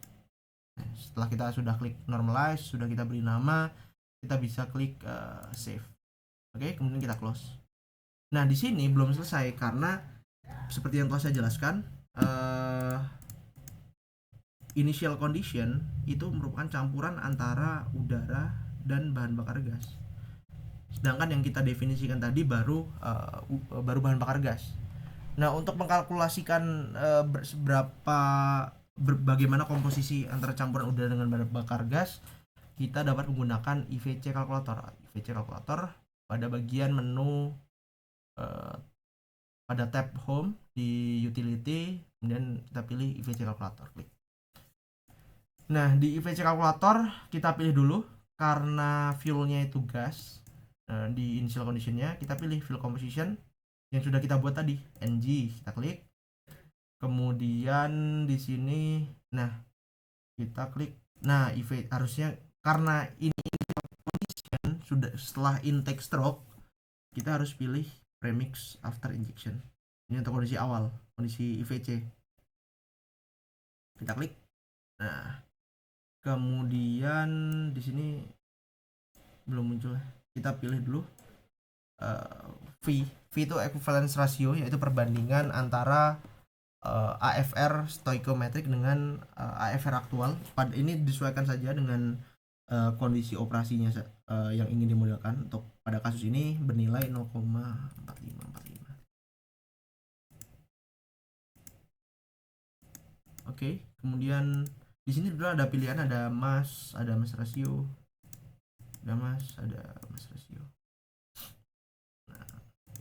Nah, setelah kita sudah klik normalize, sudah kita beri nama, kita bisa klik save. Oke, kemudian kita close. Nah, di sini belum selesai karena seperti yang telah saya jelaskan, initial condition itu merupakan campuran antara udara dan bahan bakar gas. Sedangkan yang kita definisikan tadi baru bahan bakar gas. Nah, untuk mengkalkulasikan bagaimana komposisi antara campuran udara dengan bahan bakar gas, kita dapat menggunakan IVC kalkulator. IVC kalkulator pada bagian menu pada tab home di utility, kemudian kita pilih IVC kalkulator, klik. Nah, di IVC kalkulator kita pilih dulu karena fuelnya itu gas. Di initial conditionnya kita pilih fuel composition yang sudah kita buat tadi, NG, kita klik. Kemudian di sini, nah kita klik. Nah, harusnya karena ini condition sudah setelah intake stroke, kita harus pilih premix after injection. Ini untuk kondisi awal, kondisi IVC. Kita klik. Nah, kemudian di sini belum muncul. Kita pilih dulu V itu equivalence ratio, yaitu perbandingan antara AFR stoichiometric dengan AFR aktual. Pada ini disesuaikan saja dengan kondisi operasinya yang ingin dimodelkan. Untuk pada kasus ini bernilai 0,4545. Oke, kemudian di sini juga ada pilihan, ada mass ratio, ada mass ratio. Nah,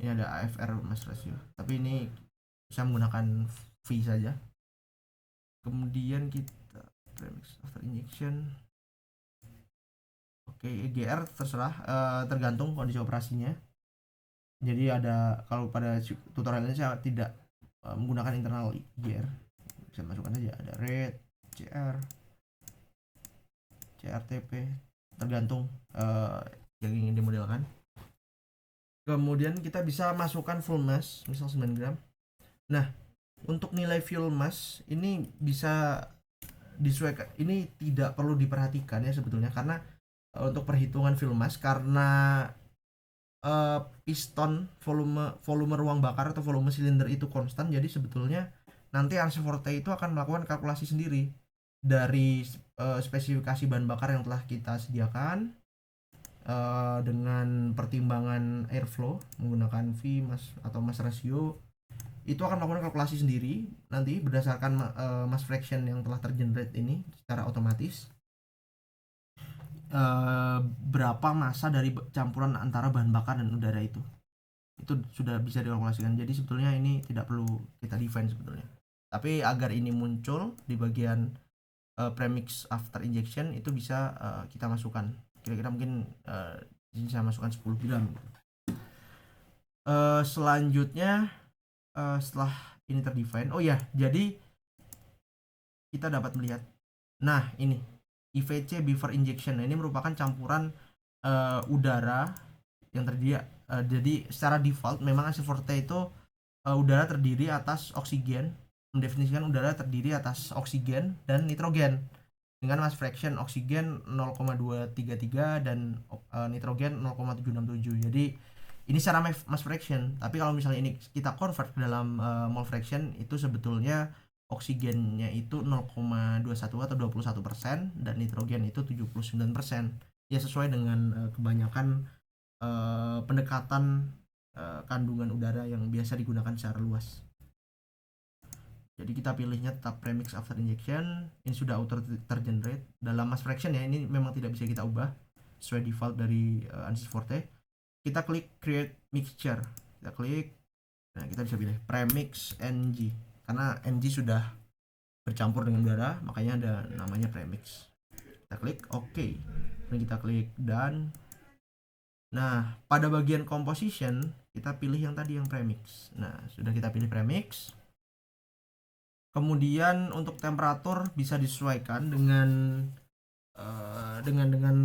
ini ada AFR mass ratio, tapi ini saya menggunakan V saja. Kemudian kita premix after injection. Oke, GR terserah, tergantung kondisi operasinya. Jadi ada, kalau pada tutorial ini saya tidak menggunakan internal GR, saya masukkan aja, ada red, CR, CRTP, tergantung yang ingin dimodelkan. Kemudian kita bisa masukkan full mass, misal 9 gram. Nah, untuk nilai fuel mass ini bisa disesuaikan, ini tidak perlu diperhatikan ya sebetulnya, karena untuk perhitungan fuel mass, karena piston volume ruang bakar atau volume silinder itu konstan, jadi sebetulnya nanti ANSYS Forte itu akan melakukan kalkulasi sendiri dari spesifikasi bahan bakar yang telah kita sediakan, dengan pertimbangan airflow menggunakan V mass atau mass ratio, itu akan melakukan kalkulasi sendiri nanti berdasarkan mass fraction yang telah tergenerate ini secara otomatis, berapa massa dari campuran antara bahan bakar dan udara itu sudah bisa dikalkulasikan. Jadi sebetulnya ini tidak perlu kita define sebetulnya, tapi agar ini muncul di bagian premix after injection itu bisa kita masukkan, kira-kira mungkin bisa masukkan 10 gram. Selanjutnya setelah ini terdefine, oh ya, jadi kita dapat melihat, nah ini IVC before injection. Nah, ini merupakan campuran udara yang terdiri, jadi secara default memang ANSYS Forte itu udara terdiri atas oksigen, mendefinisikan udara terdiri atas oksigen dan nitrogen dengan mass fraction oksigen 0,233 dan nitrogen 0,767. Jadi ini secara mass fraction, tapi kalau misalnya ini kita convert ke dalam mole fraction, itu sebetulnya oksigennya itu 0,21 atau 21% dan nitrogen itu 79%. Ya sesuai dengan kebanyakan pendekatan kandungan udara yang biasa digunakan secara luas. Jadi kita pilihnya tetap premix after injection. Ini sudah auto tergenerate dalam mass fraction ya, ini memang tidak bisa kita ubah sesuai default dari ANSYS Forte. Kita klik create mixture, kita klik, nah kita bisa pilih premix NG karena NG sudah bercampur dengan udara, makanya ada namanya premix. Kita klik OK, dan kita klik done. Nah, pada bagian composition kita pilih yang tadi yang premix. Nah, sudah kita pilih premix. Kemudian untuk temperatur bisa disesuaikan dengan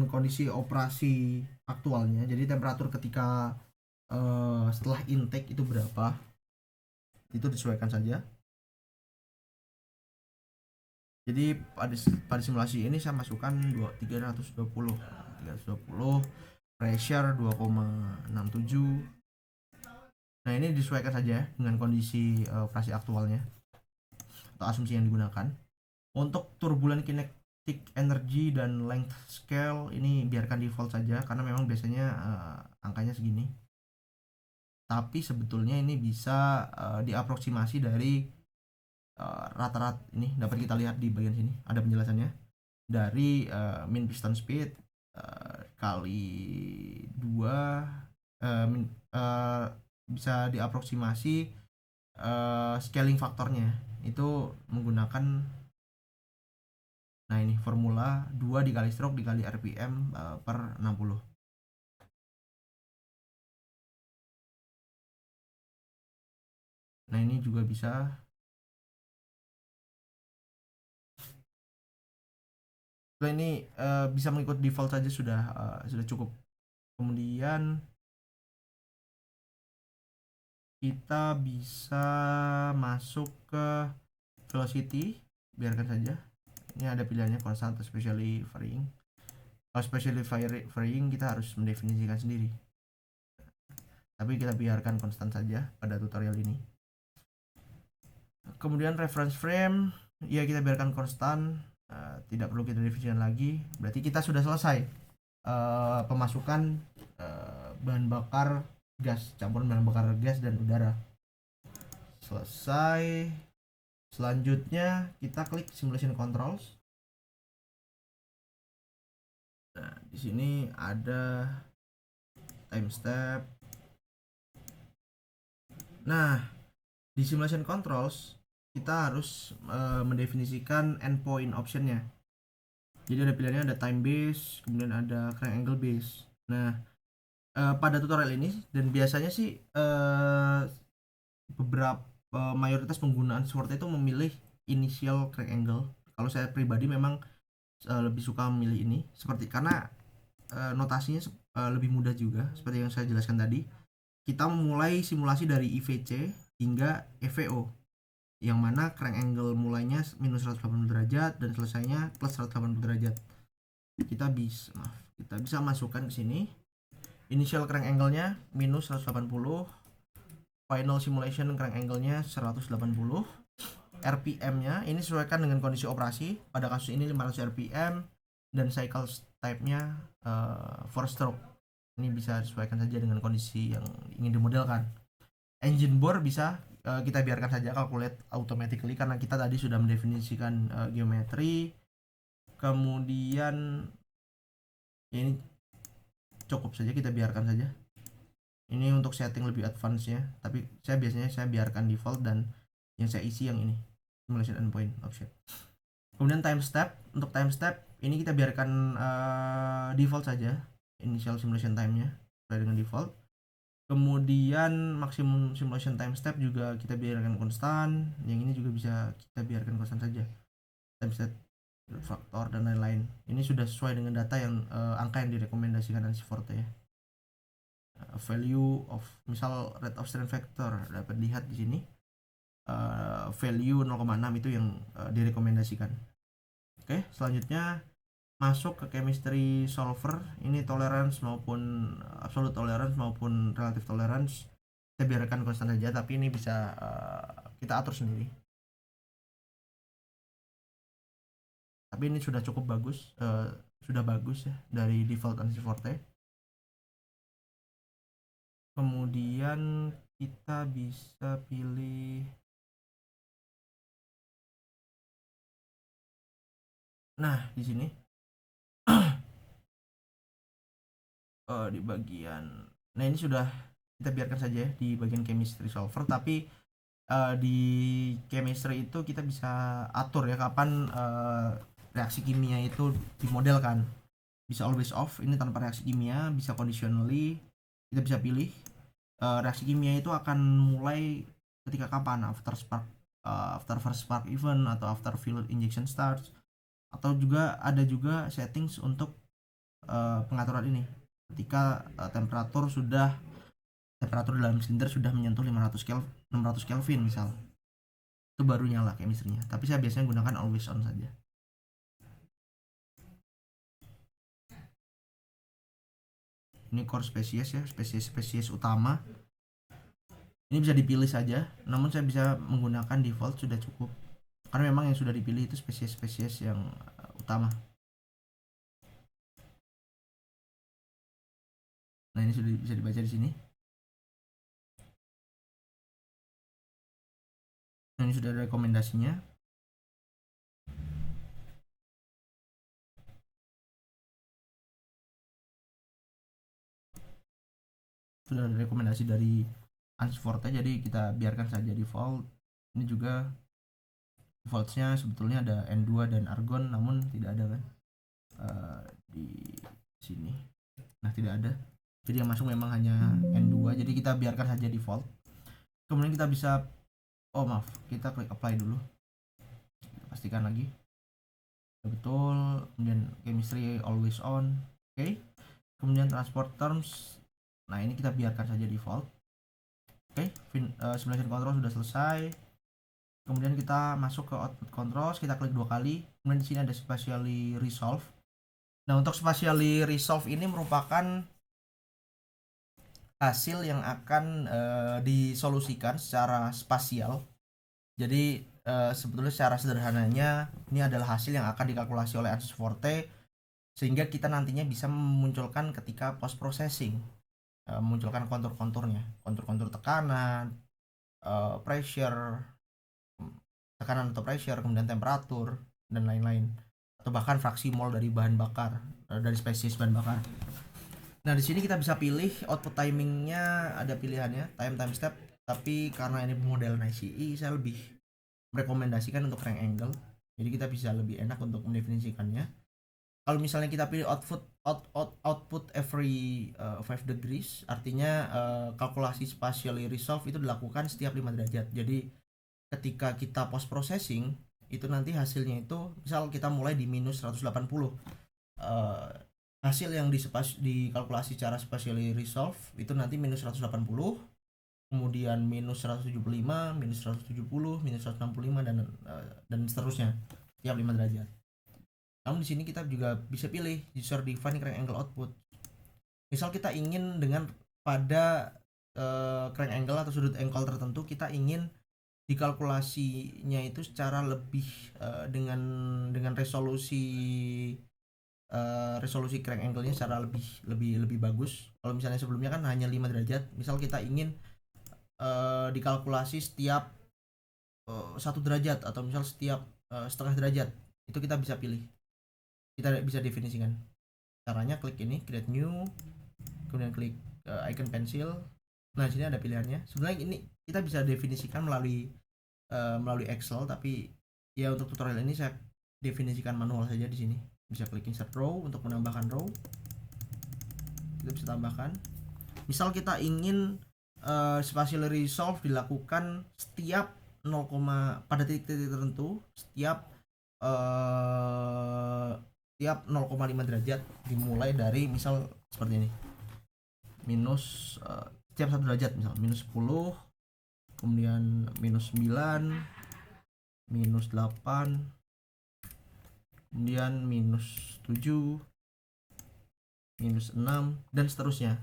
kondisi operasi aktualnya. Jadi temperatur ketika setelah intake itu berapa, itu disesuaikan saja. Jadi pada simulasi ini saya masukkan 320 pressure 2,67. Nah, ini disesuaikan saja dengan kondisi operasi aktualnya atau asumsi yang digunakan. Untuk turbulent kinetic energy dan length scale ini biarkan default saja karena memang biasanya angkanya segini. Tapi sebetulnya ini bisa diaproksimasi dari rata-rata, ini dapat kita lihat di bagian sini ada penjelasannya, dari mean piston speed kali 2 bisa diaproksimasi scaling faktornya itu menggunakan, nah ini formula 2 dikali stroke dikali RPM per 60. Nah, ini juga bisa. Setelah ini bisa mengikut default saja sudah cukup. Kemudian kita bisa masuk ke velocity, biarkan saja. Ini ada pilihannya constant atau specially varying. Kalau specially varying kita harus mendefinisikan sendiri. Tapi kita biarkan konstan saja pada tutorial ini. Kemudian reference frame, ya kita biarkan konstan, tidak perlu kita definisikan lagi. Berarti kita sudah selesai pemasukan bahan bakar gas, campuran bahan bakar gas dan udara. Selesai. Selanjutnya kita klik simulation controls. Nah, di sini ada time step. Nah, di simulation controls kita harus mendefinisikan endpoint optionnya. Jadi ada pilihannya, ada time base, kemudian ada crank angle base. Nah, pada tutorial ini dan biasanya sih beberapa mayoritas penggunaan Forte itu memilih initial crank angle. Kalau saya pribadi memang lebih suka memilih ini, seperti karena notasinya lebih mudah juga seperti yang saya jelaskan tadi. Kita memulai simulasi dari IVC hingga EVO, yang mana crank angle mulainya minus 180 derajat dan selesainya plus 180 derajat. Kita bisa masukkan ke sini. Initial crank angle-nya minus 180, final simulation crank angle-nya 180, RPM-nya ini sesuaikan dengan kondisi operasi. Pada kasus ini 500 RPM dan cycle type-nya 4 stroke. Ini bisa disesuaikan saja dengan kondisi yang ingin dimodelkan. Engine bore bisa kita biarkan saja calculate automatically karena kita tadi sudah mendefinisikan geometri. Kemudian ya ini cukup saja, kita biarkan saja. Ini untuk setting lebih advance ya, tapi saya biasanya biarkan default dan yang saya isi yang ini, simulation endpoint option. Kemudian time step, untuk time step ini kita biarkan default saja, initial simulation time-nya sesuai dengan default. Kemudian maksimum simulation time step juga kita biarkan konstan, yang ini juga bisa kita biarkan konstan saja, time step faktor dan lain-lain. Ini sudah sesuai dengan data yang angka yang direkomendasikan ANSYS Forte ya. Value of misal rate of strain factor dapat dilihat di sini. Value 0,6 itu yang direkomendasikan. Oke, selanjutnya masuk ke chemistry solver. Ini tolerance maupun absolute tolerance maupun relative tolerance kita biarkan konstan saja, tapi ini bisa kita atur sendiri. Tapi ini sudah cukup bagus, sudah bagus ya dari default ANSYS Forte. Kemudian kita bisa pilih, nah di sini di bagian, nah ini sudah kita biarkan saja ya di bagian chemistry solver, tapi di chemistry itu kita bisa atur ya kapan reaksi kimia itu dimodelkan. Bisa always off, ini tanpa reaksi kimia, bisa conditionally, kita bisa pilih reaksi kimia itu akan mulai ketika kapan, after first spark event atau after fluid injection starts, atau juga ada juga settings untuk pengaturan ini ketika temperatur dalam silinder sudah menyentuh 600 Kelvin misal, itu baru nyala chemistry-nya. Tapi saya biasanya gunakan always on saja. Ini core species ya, spesies utama. Ini bisa dipilih saja, namun saya bisa menggunakan default sudah cukup. Karena memang yang sudah dipilih itu spesies yang utama. Nah, ini sudah bisa dibaca di sini. Nah, ini sudah ada rekomendasinya. Sudah ada rekomendasi dari ANSYS Forte, jadi kita biarkan saja default. Ini juga defaultnya sebetulnya ada N2 dan argon, namun tidak ada kan di sini. Nah, tidak ada. Jadi yang masuk memang hanya N2, jadi kita biarkan saja default. Kemudian kita bisa, kita klik apply dulu. Kita pastikan lagi betul. Kemudian chemistry always on. Oke. Kemudian transport terms, nah ini kita biarkan saja default. Oke, simulation control sudah selesai. Kemudian kita masuk ke output controls, kita klik 2 kali. Kemudian di sini ada spatially resolve. Nah, untuk spatially resolve ini merupakan hasil yang akan disolusikan secara spasial. Jadi sebetulnya secara sederhananya ini adalah hasil yang akan dikalkulasi oleh ANSYS Forte sehingga kita nantinya bisa memunculkan ketika post processing, memunculkan kontur-konturnya, kontur-kontur tekanan, pressure, tekanan atau pressure, kemudian temperatur dan lain-lain, atau bahkan fraksi mol dari bahan bakar, dari spesies bahan bakar. Nah, di sini kita bisa pilih output timingnya, ada pilihannya time step, tapi karena ini model ICE saya lebih merekomendasikan untuk crank angle, jadi kita bisa lebih enak untuk mendefinisikannya. Kalau misalnya kita pilih output every 5 degrees, artinya kalkulasi spatially resolve itu dilakukan setiap 5 derajat. Jadi ketika kita post processing itu nanti hasilnya itu misal kita mulai di minus 180, hasil yang dikalkulasi secara spatially resolve itu nanti minus 180, kemudian minus 175, minus 170, minus 165 dan seterusnya tiap 5 derajat. Namun di sini kita juga bisa pilih user define crank angle output. Misal kita ingin dengan pada crank angle atau sudut engkol tertentu kita ingin dikalkulasinya itu secara lebih dengan resolusi crank angle-nya secara lebih bagus. Kalau misalnya sebelumnya kan hanya 5 derajat, misal kita ingin dikalkulasi setiap 1 derajat atau misal setiap setengah derajat, itu kita bisa pilih, kita bisa definisikan. Caranya klik ini create new, kemudian klik icon pensil. Nah, sini ada pilihannya. Sebenarnya ini kita bisa definisikan melalui Excel, tapi ya untuk tutorial ini saya definisikan manual saja di sini. Bisa klik insert row untuk menambahkan row. Kita bisa tambahkan. Misal kita ingin spatial resolve dilakukan setiap 0, pada titik-titik tertentu setiap 0,5 derajat, dimulai dari misal seperti ini, minus setiap 1 derajat, misal minus 10, kemudian minus 9, minus 8, kemudian minus 7, minus 6, dan seterusnya.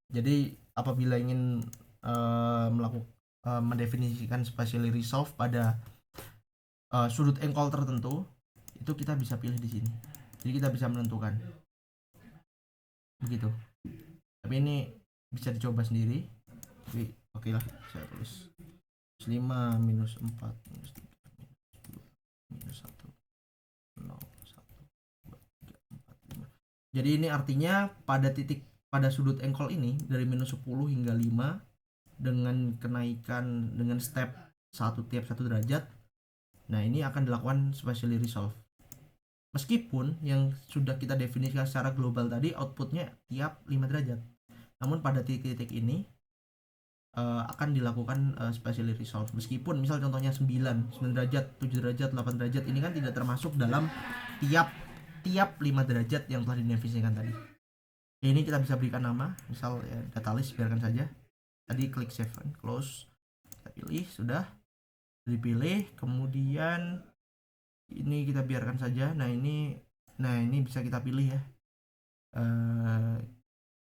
Jadi apabila ingin mendefinisikan spatially resolve pada sudut engkol tertentu, itu kita bisa pilih di sini. Jadi kita bisa menentukan begitu. Tapi ini bisa dicoba sendiri. Tapi oke lah, saya tulis 5, minus 4, minus 3, minus 1, 0, 1, 2, 3, 4, 5. Jadi ini artinya pada sudut engkol ini dari minus 10 hingga 5 dengan kenaikan dengan step 1 tiap 1 derajat. Nah, ini akan dilakukan spatially resolve. Meskipun yang sudah kita definisikan secara global tadi outputnya tiap 5 derajat. Namun pada titik-titik ini akan dilakukan spatially resolve. Meskipun misal contohnya 9 derajat, 7 derajat, 8 derajat, ini kan tidak termasuk dalam tiap 5 derajat yang telah didefinisikan tadi. Ini kita bisa berikan nama, misal ya, data list, biarkan saja. Tadi klik save and close. Kita pilih, sudah dipilih, kemudian ini kita biarkan saja. Nah ini bisa kita pilih ya,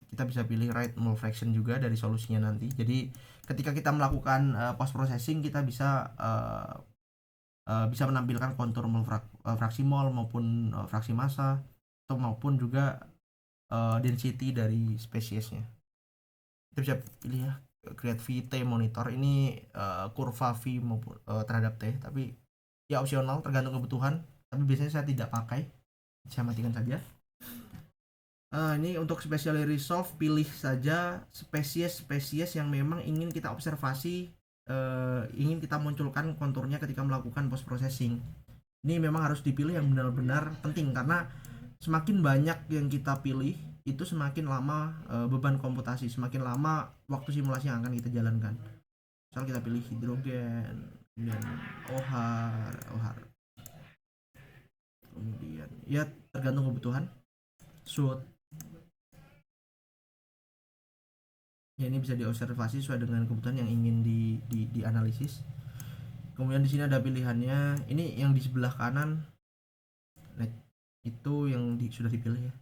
kita bisa pilih right mole fraction juga dari solusinya nanti. Jadi ketika kita melakukan post processing, kita bisa menampilkan kontur mole fraksi mol maupun fraksi massa, atau maupun juga density dari spesiesnya. Kita bisa pilih ya, create VT monitor, ini kurva V maupun terhadap T, tapi ya opsional, tergantung kebutuhan. Tapi biasanya saya tidak pakai, saya matikan saja. Ini untuk spatially resolve, pilih saja spesies yang memang ingin kita observasi, ingin kita munculkan konturnya ketika melakukan post processing. Ini memang harus dipilih yang benar-benar penting, karena semakin banyak yang kita pilih, itu semakin lama beban komputasi, semakin lama waktu simulasi yang akan kita jalankan. Misal kita pilih hidrogen, kemudian OHAR, kemudian ya tergantung kebutuhan. Shoot, ya ini bisa diobservasi sesuai dengan kebutuhan yang ingin dianalisis. Kemudian di sini ada pilihannya. Ini yang di sebelah kanan, nah, itu yang sudah dipilih ya.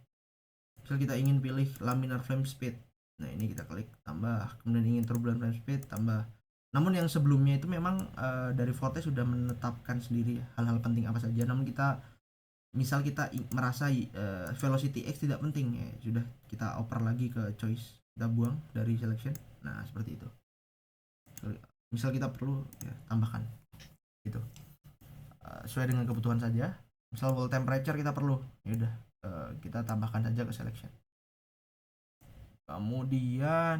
Misal kita ingin pilih laminar flame speed, nah ini kita klik tambah. Kemudian ingin turbulent flame speed, tambah. Namun yang sebelumnya itu memang dari Forte sudah menetapkan sendiri hal-hal penting apa saja. Namun kita misal kita merasa velocity X tidak penting, ya sudah kita oper lagi ke choice, kita buang dari selection. Nah seperti itu. Misal kita perlu ya tambahkan gitu, sesuai dengan kebutuhan saja. Misal wall temperature kita perlu, ya udah kita tambahkan saja ke selection. Kemudian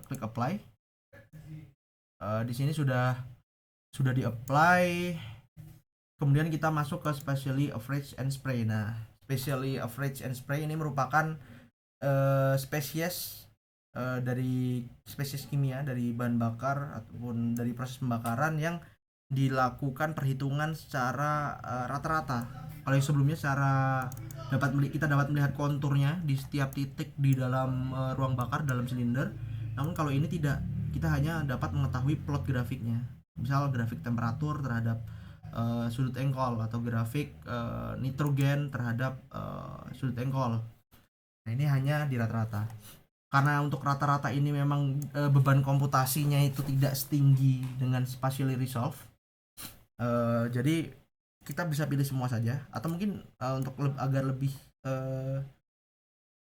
klik apply. Di sini sudah di apply. Kemudian kita masuk ke spatially average and spray. Nah, spatially average and spray ini merupakan spesies dari spesies kimia dari bahan bakar ataupun dari proses pembakaran yang dilakukan perhitungan secara rata-rata. Kalau yang sebelumnya secara kita dapat melihat konturnya di setiap titik di dalam ruang bakar dalam silinder. Namun kalau ini tidak, kita hanya dapat mengetahui plot grafiknya. Misal grafik temperatur terhadap sudut engkol, atau grafik nitrogen terhadap sudut engkol. Nah, ini hanya di rata-rata. Karena untuk rata-rata ini memang beban komputasinya itu tidak setinggi dengan spatially resolve. Jadi kita bisa pilih semua saja, atau mungkin untuk agar lebih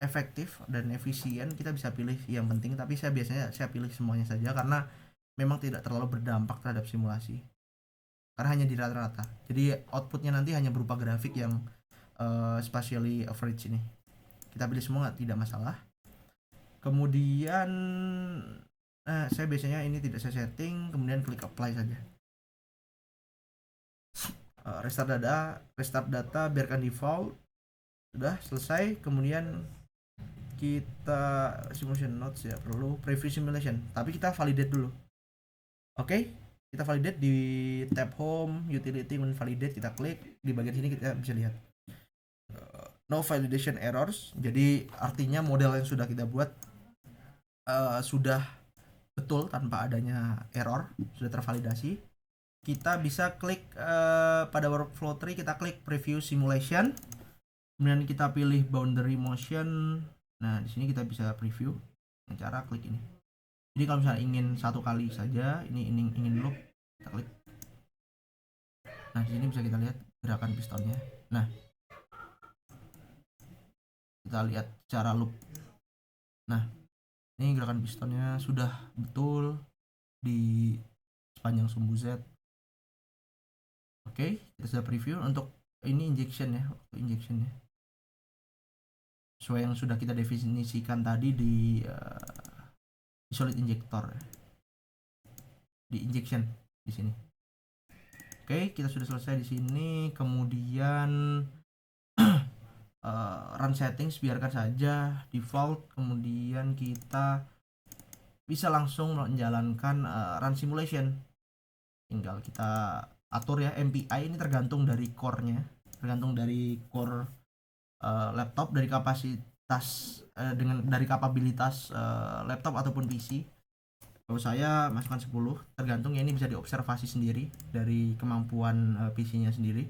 efektif dan efisien kita bisa pilih yang penting, tapi saya pilih semuanya saja karena memang tidak terlalu berdampak terhadap simulasi, karena hanya di rata-rata. Jadi outputnya nanti hanya berupa grafik yang spatially average ini. Kita pilih semua tidak masalah. Kemudian saya biasanya ini tidak saya setting, kemudian klik apply saja. Restart data biarkan default. Sudah selesai. Kemudian kita simulation notes ya, perlu preview simulation, tapi kita validate dulu. Oke, kita validate di tab home, utility, validate, kita klik di bagian sini, kita bisa lihat no validation errors. Jadi artinya model yang sudah kita buat sudah betul tanpa adanya error, sudah tervalidasi. Kita bisa klik pada workflow tree, kita klik preview simulation, kemudian kita pilih boundary motion. Nah, di sini kita bisa preview dengan cara klik ini. Jadi kalau misalnya ingin satu kali saja, ini ingin loop, kita klik. Nah, di sini bisa kita lihat gerakan pistonnya. Nah, kita lihat cara loop. Nah, ini gerakan pistonnya sudah betul di sepanjang sumbu Z. Oke, kita sudah preview. Untuk ini injection ya, injectionnya sesuai yang sudah kita definisikan tadi di solid injector, di injection di sini. Oke, kita sudah selesai di sini. Kemudian run settings biarkan saja default. Kemudian kita bisa langsung menjalankan run simulation. Tinggal kita atur ya, MPI ini tergantung dari core-nya, tergantung dari core laptop, dari kapasitas dari kapabilitas laptop ataupun PC. Kalau saya masukkan 10, tergantung ya, ini bisa diobservasi sendiri dari kemampuan PC-nya sendiri.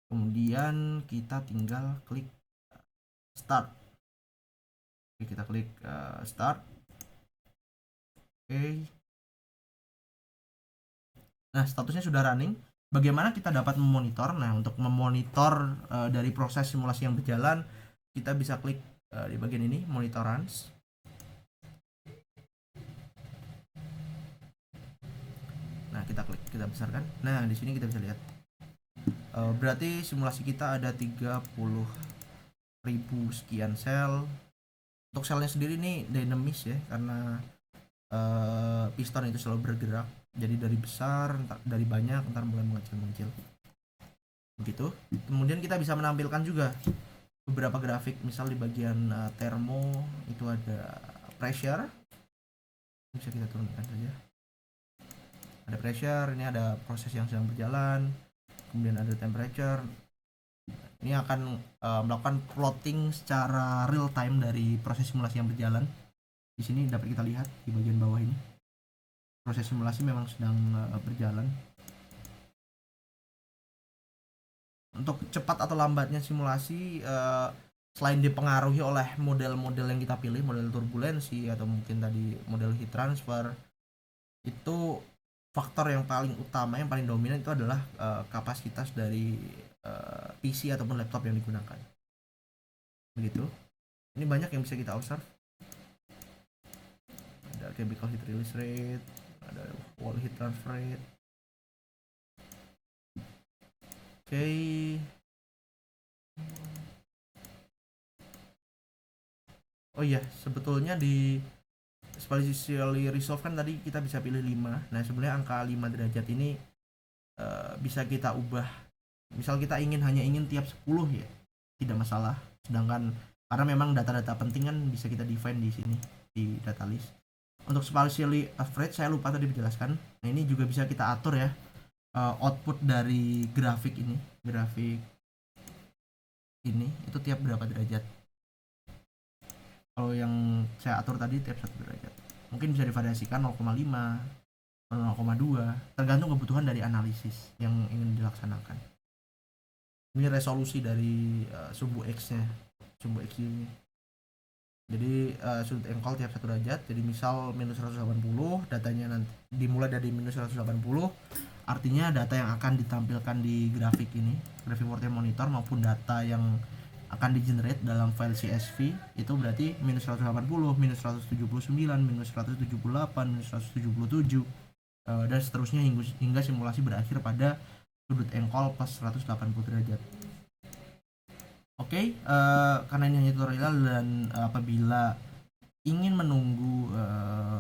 Kemudian kita tinggal klik start. Oke, kita klik start. Oke. Nah, statusnya sudah running. Bagaimana kita dapat memonitor? Nah, untuk memonitor dari proses simulasi yang berjalan, kita bisa klik di bagian ini, monitor runs. Nah, kita klik, kita besarkan. Nah, di sini kita bisa lihat. Berarti simulasi kita ada 30.000 sekian sel. Untuk selnya sendiri ini dinamis ya, karena piston itu selalu bergerak. Jadi dari besar, dari banyak, ntar mulai mengecil-mengecil. Begitu. Kemudian kita bisa menampilkan juga beberapa grafik. Misal di bagian termo itu ada pressure. Bisa kita turunkan saja. Ada pressure, ini ada proses yang sedang berjalan. Kemudian ada temperature. Ini akan melakukan plotting secara real time dari proses simulasi yang berjalan. Di sini dapat kita lihat di bagian bawah ini. Proses simulasi memang sedang berjalan. Untuk cepat atau lambatnya simulasi selain dipengaruhi oleh model-model yang kita pilih, model turbulensi atau mungkin tadi model heat transfer, itu faktor yang paling utama, yang paling dominan itu adalah kapasitas dari PC ataupun laptop yang digunakan. Begitu. Ini banyak yang bisa kita observe. Ada chemical heat release rate, ada wall heat transfer rate. Oke. Oh iya, sebetulnya di spatially resolve kan tadi kita bisa pilih 5. Nah, sebenarnya angka 5 derajat ini bisa kita ubah. Misal kita hanya ingin tiap 10 ya, tidak masalah. Sedangkan karena memang data-data penting kan bisa kita define di sini di data list. Untuk spatially average saya lupa tadi menjelaskan. Nah, ini juga bisa kita atur ya. output dari grafik ini itu tiap berapa derajat. Kalau yang saya atur tadi tiap 1 derajat, mungkin bisa divariasikan 0,5, 0,2, tergantung kebutuhan dari analisis yang ingin dilaksanakan. Ini resolusi dari sumbu X nya, sumbu X ini. Jadi sudut engkol tiap 1 derajat. Jadi misal minus 180, datanya nanti dimulai dari minus 180, artinya data yang akan ditampilkan di grafik ini, grafik Forte monitor, maupun data yang akan di generate dalam file CSV itu berarti minus 180, minus 179, minus 178, minus 177, dan seterusnya hingga simulasi berakhir pada sudut engkol plus 180 derajat. Oke, karena ini hanya tutorial dan apabila ingin menunggu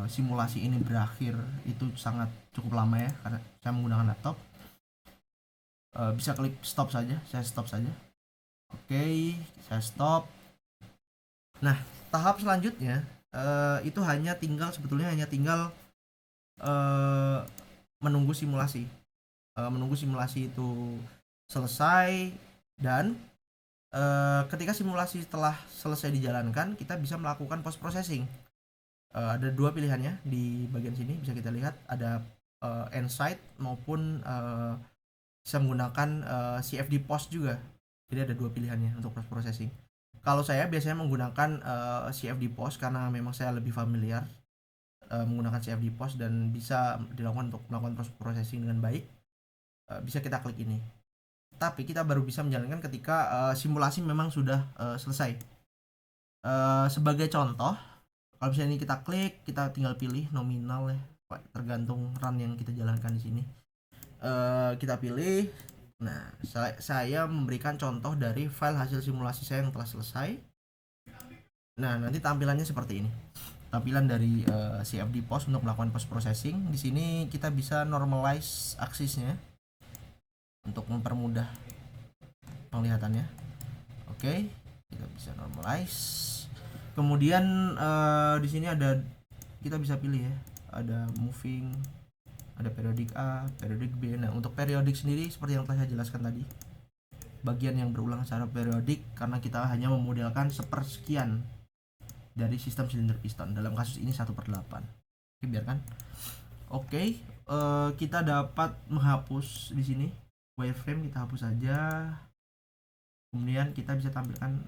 simulasi ini berakhir itu sangat cukup lama ya, karena saya menggunakan laptop. Bisa klik stop saja, saya stop saja. Oke, saya stop. Nah, tahap selanjutnya itu sebetulnya hanya tinggal menunggu simulasi. Menunggu simulasi itu selesai, dan ketika simulasi telah selesai dijalankan, kita bisa melakukan post processing. Ada dua pilihannya di bagian sini, bisa kita lihat ada Nsight maupun bisa menggunakan CFD post juga. Jadi ada dua pilihannya untuk post processing. Kalau saya biasanya menggunakan CFD post karena memang saya lebih familiar menggunakan CFD post dan bisa dilakukan untuk melakukan post processing dengan baik. Bisa kita klik ini. Tapi kita baru bisa menjalankan ketika simulasi memang sudah selesai. Sebagai contoh, kalau misalnya ini kita klik, kita tinggal pilih nominal ya, tergantung run yang kita jalankan di sini. Kita pilih. Nah, saya memberikan contoh dari file hasil simulasi saya yang telah selesai. Nah, nanti tampilannya seperti ini. Tampilan dari CFD post untuk melakukan post processing. Di sini kita bisa normalize aksisnya untuk mempermudah penglihatannya. Oke, kita bisa normalize. Kemudian di sini kita bisa pilih ya, ada moving, ada periodik A, periodik B. Nah, untuk periodik sendiri seperti yang telah saya jelaskan tadi, bagian yang berulang secara periodik karena kita hanya memodelkan sepersekian dari sistem silinder piston. Dalam kasus ini 1/8. Oke, biarkan. Oke, kita dapat menghapus di sini wireframe, kita hapus saja. Kemudian kita bisa tampilkan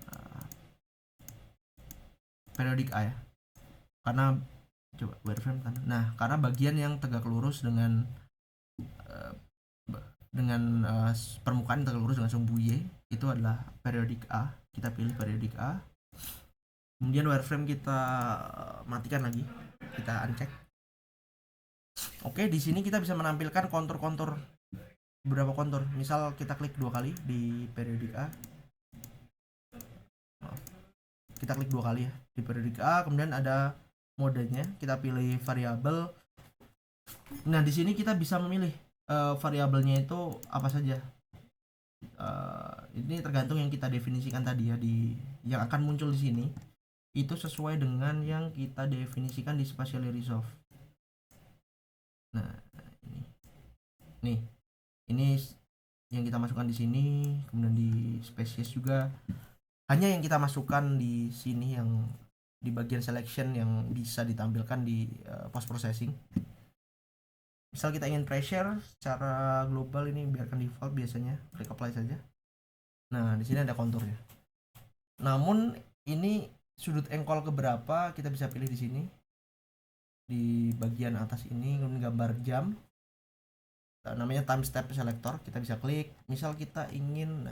periodik A ya, karena coba wireframe kan. Nah, karena bagian yang tegak lurus dengan permukaan tegak lurus dengan sumbu Y itu adalah periodik A. Kita pilih periodik A. Kemudian wireframe kita matikan lagi, kita uncheck. Oke, di sini kita bisa menampilkan kontur-kontur, beberapa kontur. Misal kita klik 2 kali di periodik A. Kita klik 2 kali ya di periodik A, kemudian ada modenya, kita pilih variabel. Nah, di sini kita bisa memilih variabelnya itu apa saja. Ini tergantung yang kita definisikan tadi ya, yang akan muncul di sini itu sesuai dengan yang kita definisikan di spatially resolve. Nah, ini yang kita masukkan di sini, kemudian di species juga hanya yang kita masukkan di sini, yang di bagian selection yang bisa ditampilkan di post processing. Misal kita ingin pressure secara global, ini biarkan default biasanya, klik apply saja. Nah, di sini ada konturnya. Namun ini sudut engkol keberapa kita bisa pilih di sini di bagian atas ini, kemudian gambar jam. Namanya time step selector, kita bisa klik. Misal kita ingin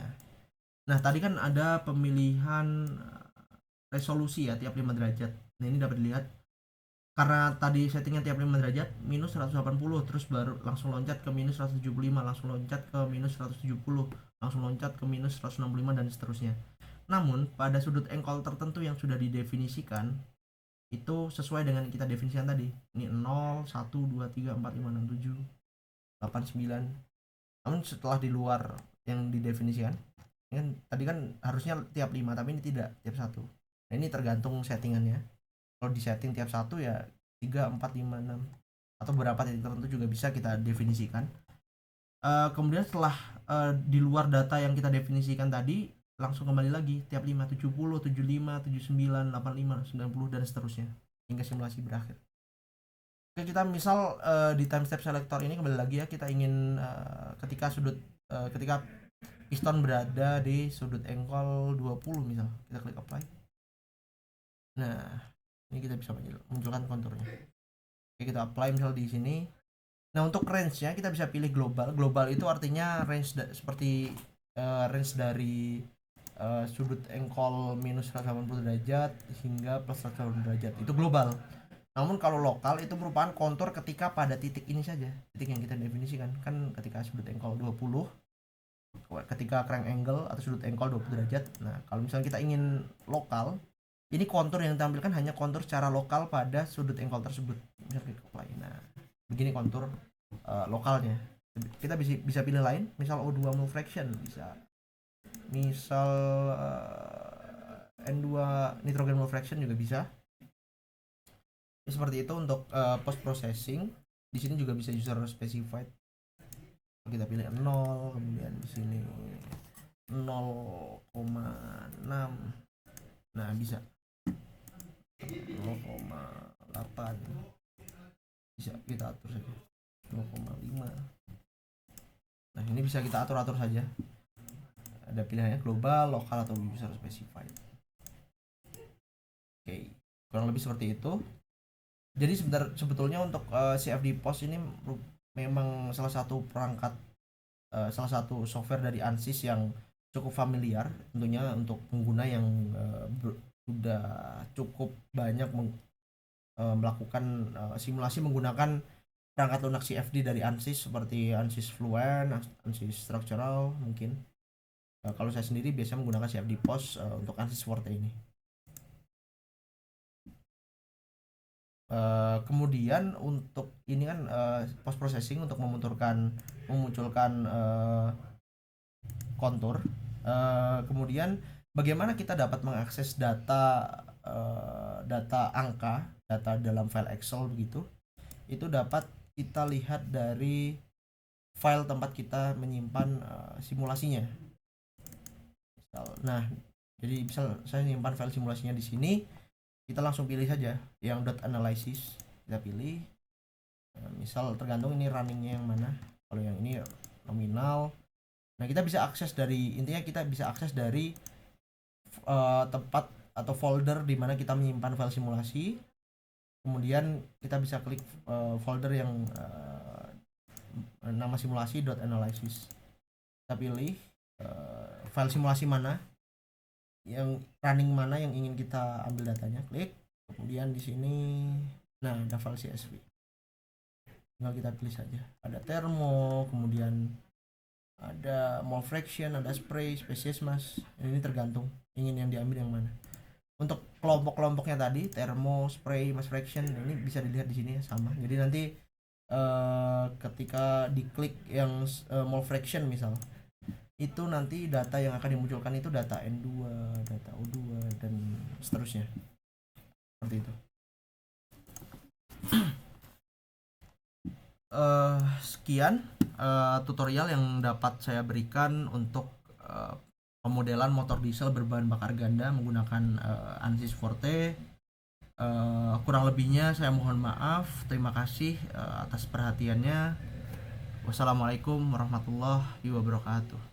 nah tadi kan ada pemilihan resolusi ya tiap 5 derajat. Nah, ini dapat dilihat karena tadi settingnya tiap 5 derajat minus 180, terus baru langsung loncat ke minus 175, langsung loncat ke minus 170, langsung loncat ke minus 165 dan seterusnya. Namun pada sudut engkol tertentu yang sudah didefinisikan itu sesuai dengan kita definisikan tadi. Ini 0, 1, 2, 3, 4, 5, 6, 7, 8, 9. Namun setelah di luar yang didefinisikan, kan tadi kan harusnya tiap 5, tapi ini tidak, tiap 1. Nah, ini tergantung settingannya. Kalau di setting tiap 1 ya 3, 4, 5, 6 atau beberapa titik tertentu juga bisa kita definisikan. Kemudian setelah di luar data yang kita definisikan tadi, langsung kembali lagi tiap 5, 70, 75, 79, 85, 90 dan seterusnya hingga simulasi berakhir. Oke, kita misal di time step selector ini kembali lagi ya, kita ingin ketika piston berada di sudut engkol 20 misal, kita klik apply. Nah, ini kita bisa munculkan konturnya. Oke, kita apply misal di sini. Nah, untuk range-nya kita bisa pilih global. Global itu artinya range seperti range dari sudut engkol minus 180 derajat hingga plus 180 derajat. Itu global. Namun kalau lokal itu merupakan kontur ketika pada titik ini saja, titik yang kita definisikan. Kan ketika sudut engkol 20, ketika crank angle atau sudut engkol 20 derajat. Nah, kalau misalnya kita ingin lokal, ini kontur yang ditampilkan hanya kontur secara lokal pada sudut engkol tersebut. Misalnya klik apply. Nah, begini kontur lokalnya. Kita bisa pilih lain, misal O2 mole fraction bisa. Misal N2 nitrogen mole fraction juga bisa. Seperti itu untuk post processing. Di sini juga bisa user specified. Kita pilih 0, kemudian di sini 0,6. Nah, bisa 0,8. Bisa kita atur saja 0,5. Nah, ini bisa kita atur saja. Ada pilihannya global, lokal atau user specified. Oke, kurang lebih seperti itu. Jadi sebetulnya untuk CFD Post ini memang salah satu perangkat, salah satu software dari ANSYS yang cukup familiar tentunya untuk pengguna yang sudah cukup banyak melakukan simulasi menggunakan perangkat lunak CFD dari ANSYS seperti ANSYS Fluent, ANSYS Structural mungkin. Kalau saya sendiri biasanya menggunakan CFD Post untuk ANSYS Forte ini. Kemudian untuk ini kan post processing untuk memunculkan kontur. Kemudian bagaimana kita dapat mengakses data angka, data dalam file Excel begitu, itu dapat kita lihat dari file tempat kita menyimpan simulasinya. Nah, jadi misal saya menyimpan file simulasinya di sini, kita langsung pilih saja yang .analysis, kita pilih. Misal tergantung ini runningnya yang mana. Kalau yang ini nominal. Nah, kita bisa akses dari, intinya kita bisa akses dari tempat atau folder di mana kita menyimpan file simulasi. Kemudian kita bisa klik folder yang nama simulasi .analysis. Kita pilih file simulasi mana, yang running mana yang ingin kita ambil datanya, klik. Kemudian di sini nah ada file CSV, tinggal kita pilih saja. Ada thermo, kemudian ada mole fraction, ada spray, species mass. Ini tergantung ingin yang diambil yang mana. Untuk kelompok-kelompoknya tadi thermo, spray, mass fraction, ini bisa dilihat di sini ya, sama. Jadi nanti ketika diklik yang mole fraction misal, itu nanti data yang akan dimunculkan itu data N2, data O2 dan seterusnya. Seperti itu. Sekian tutorial yang dapat saya berikan untuk pemodelan motor diesel berbahan bakar ganda menggunakan ANSYS Forte. Kurang lebihnya saya mohon maaf. Terima kasih atas perhatiannya. Wassalamualaikum warahmatullahi wabarakatuh.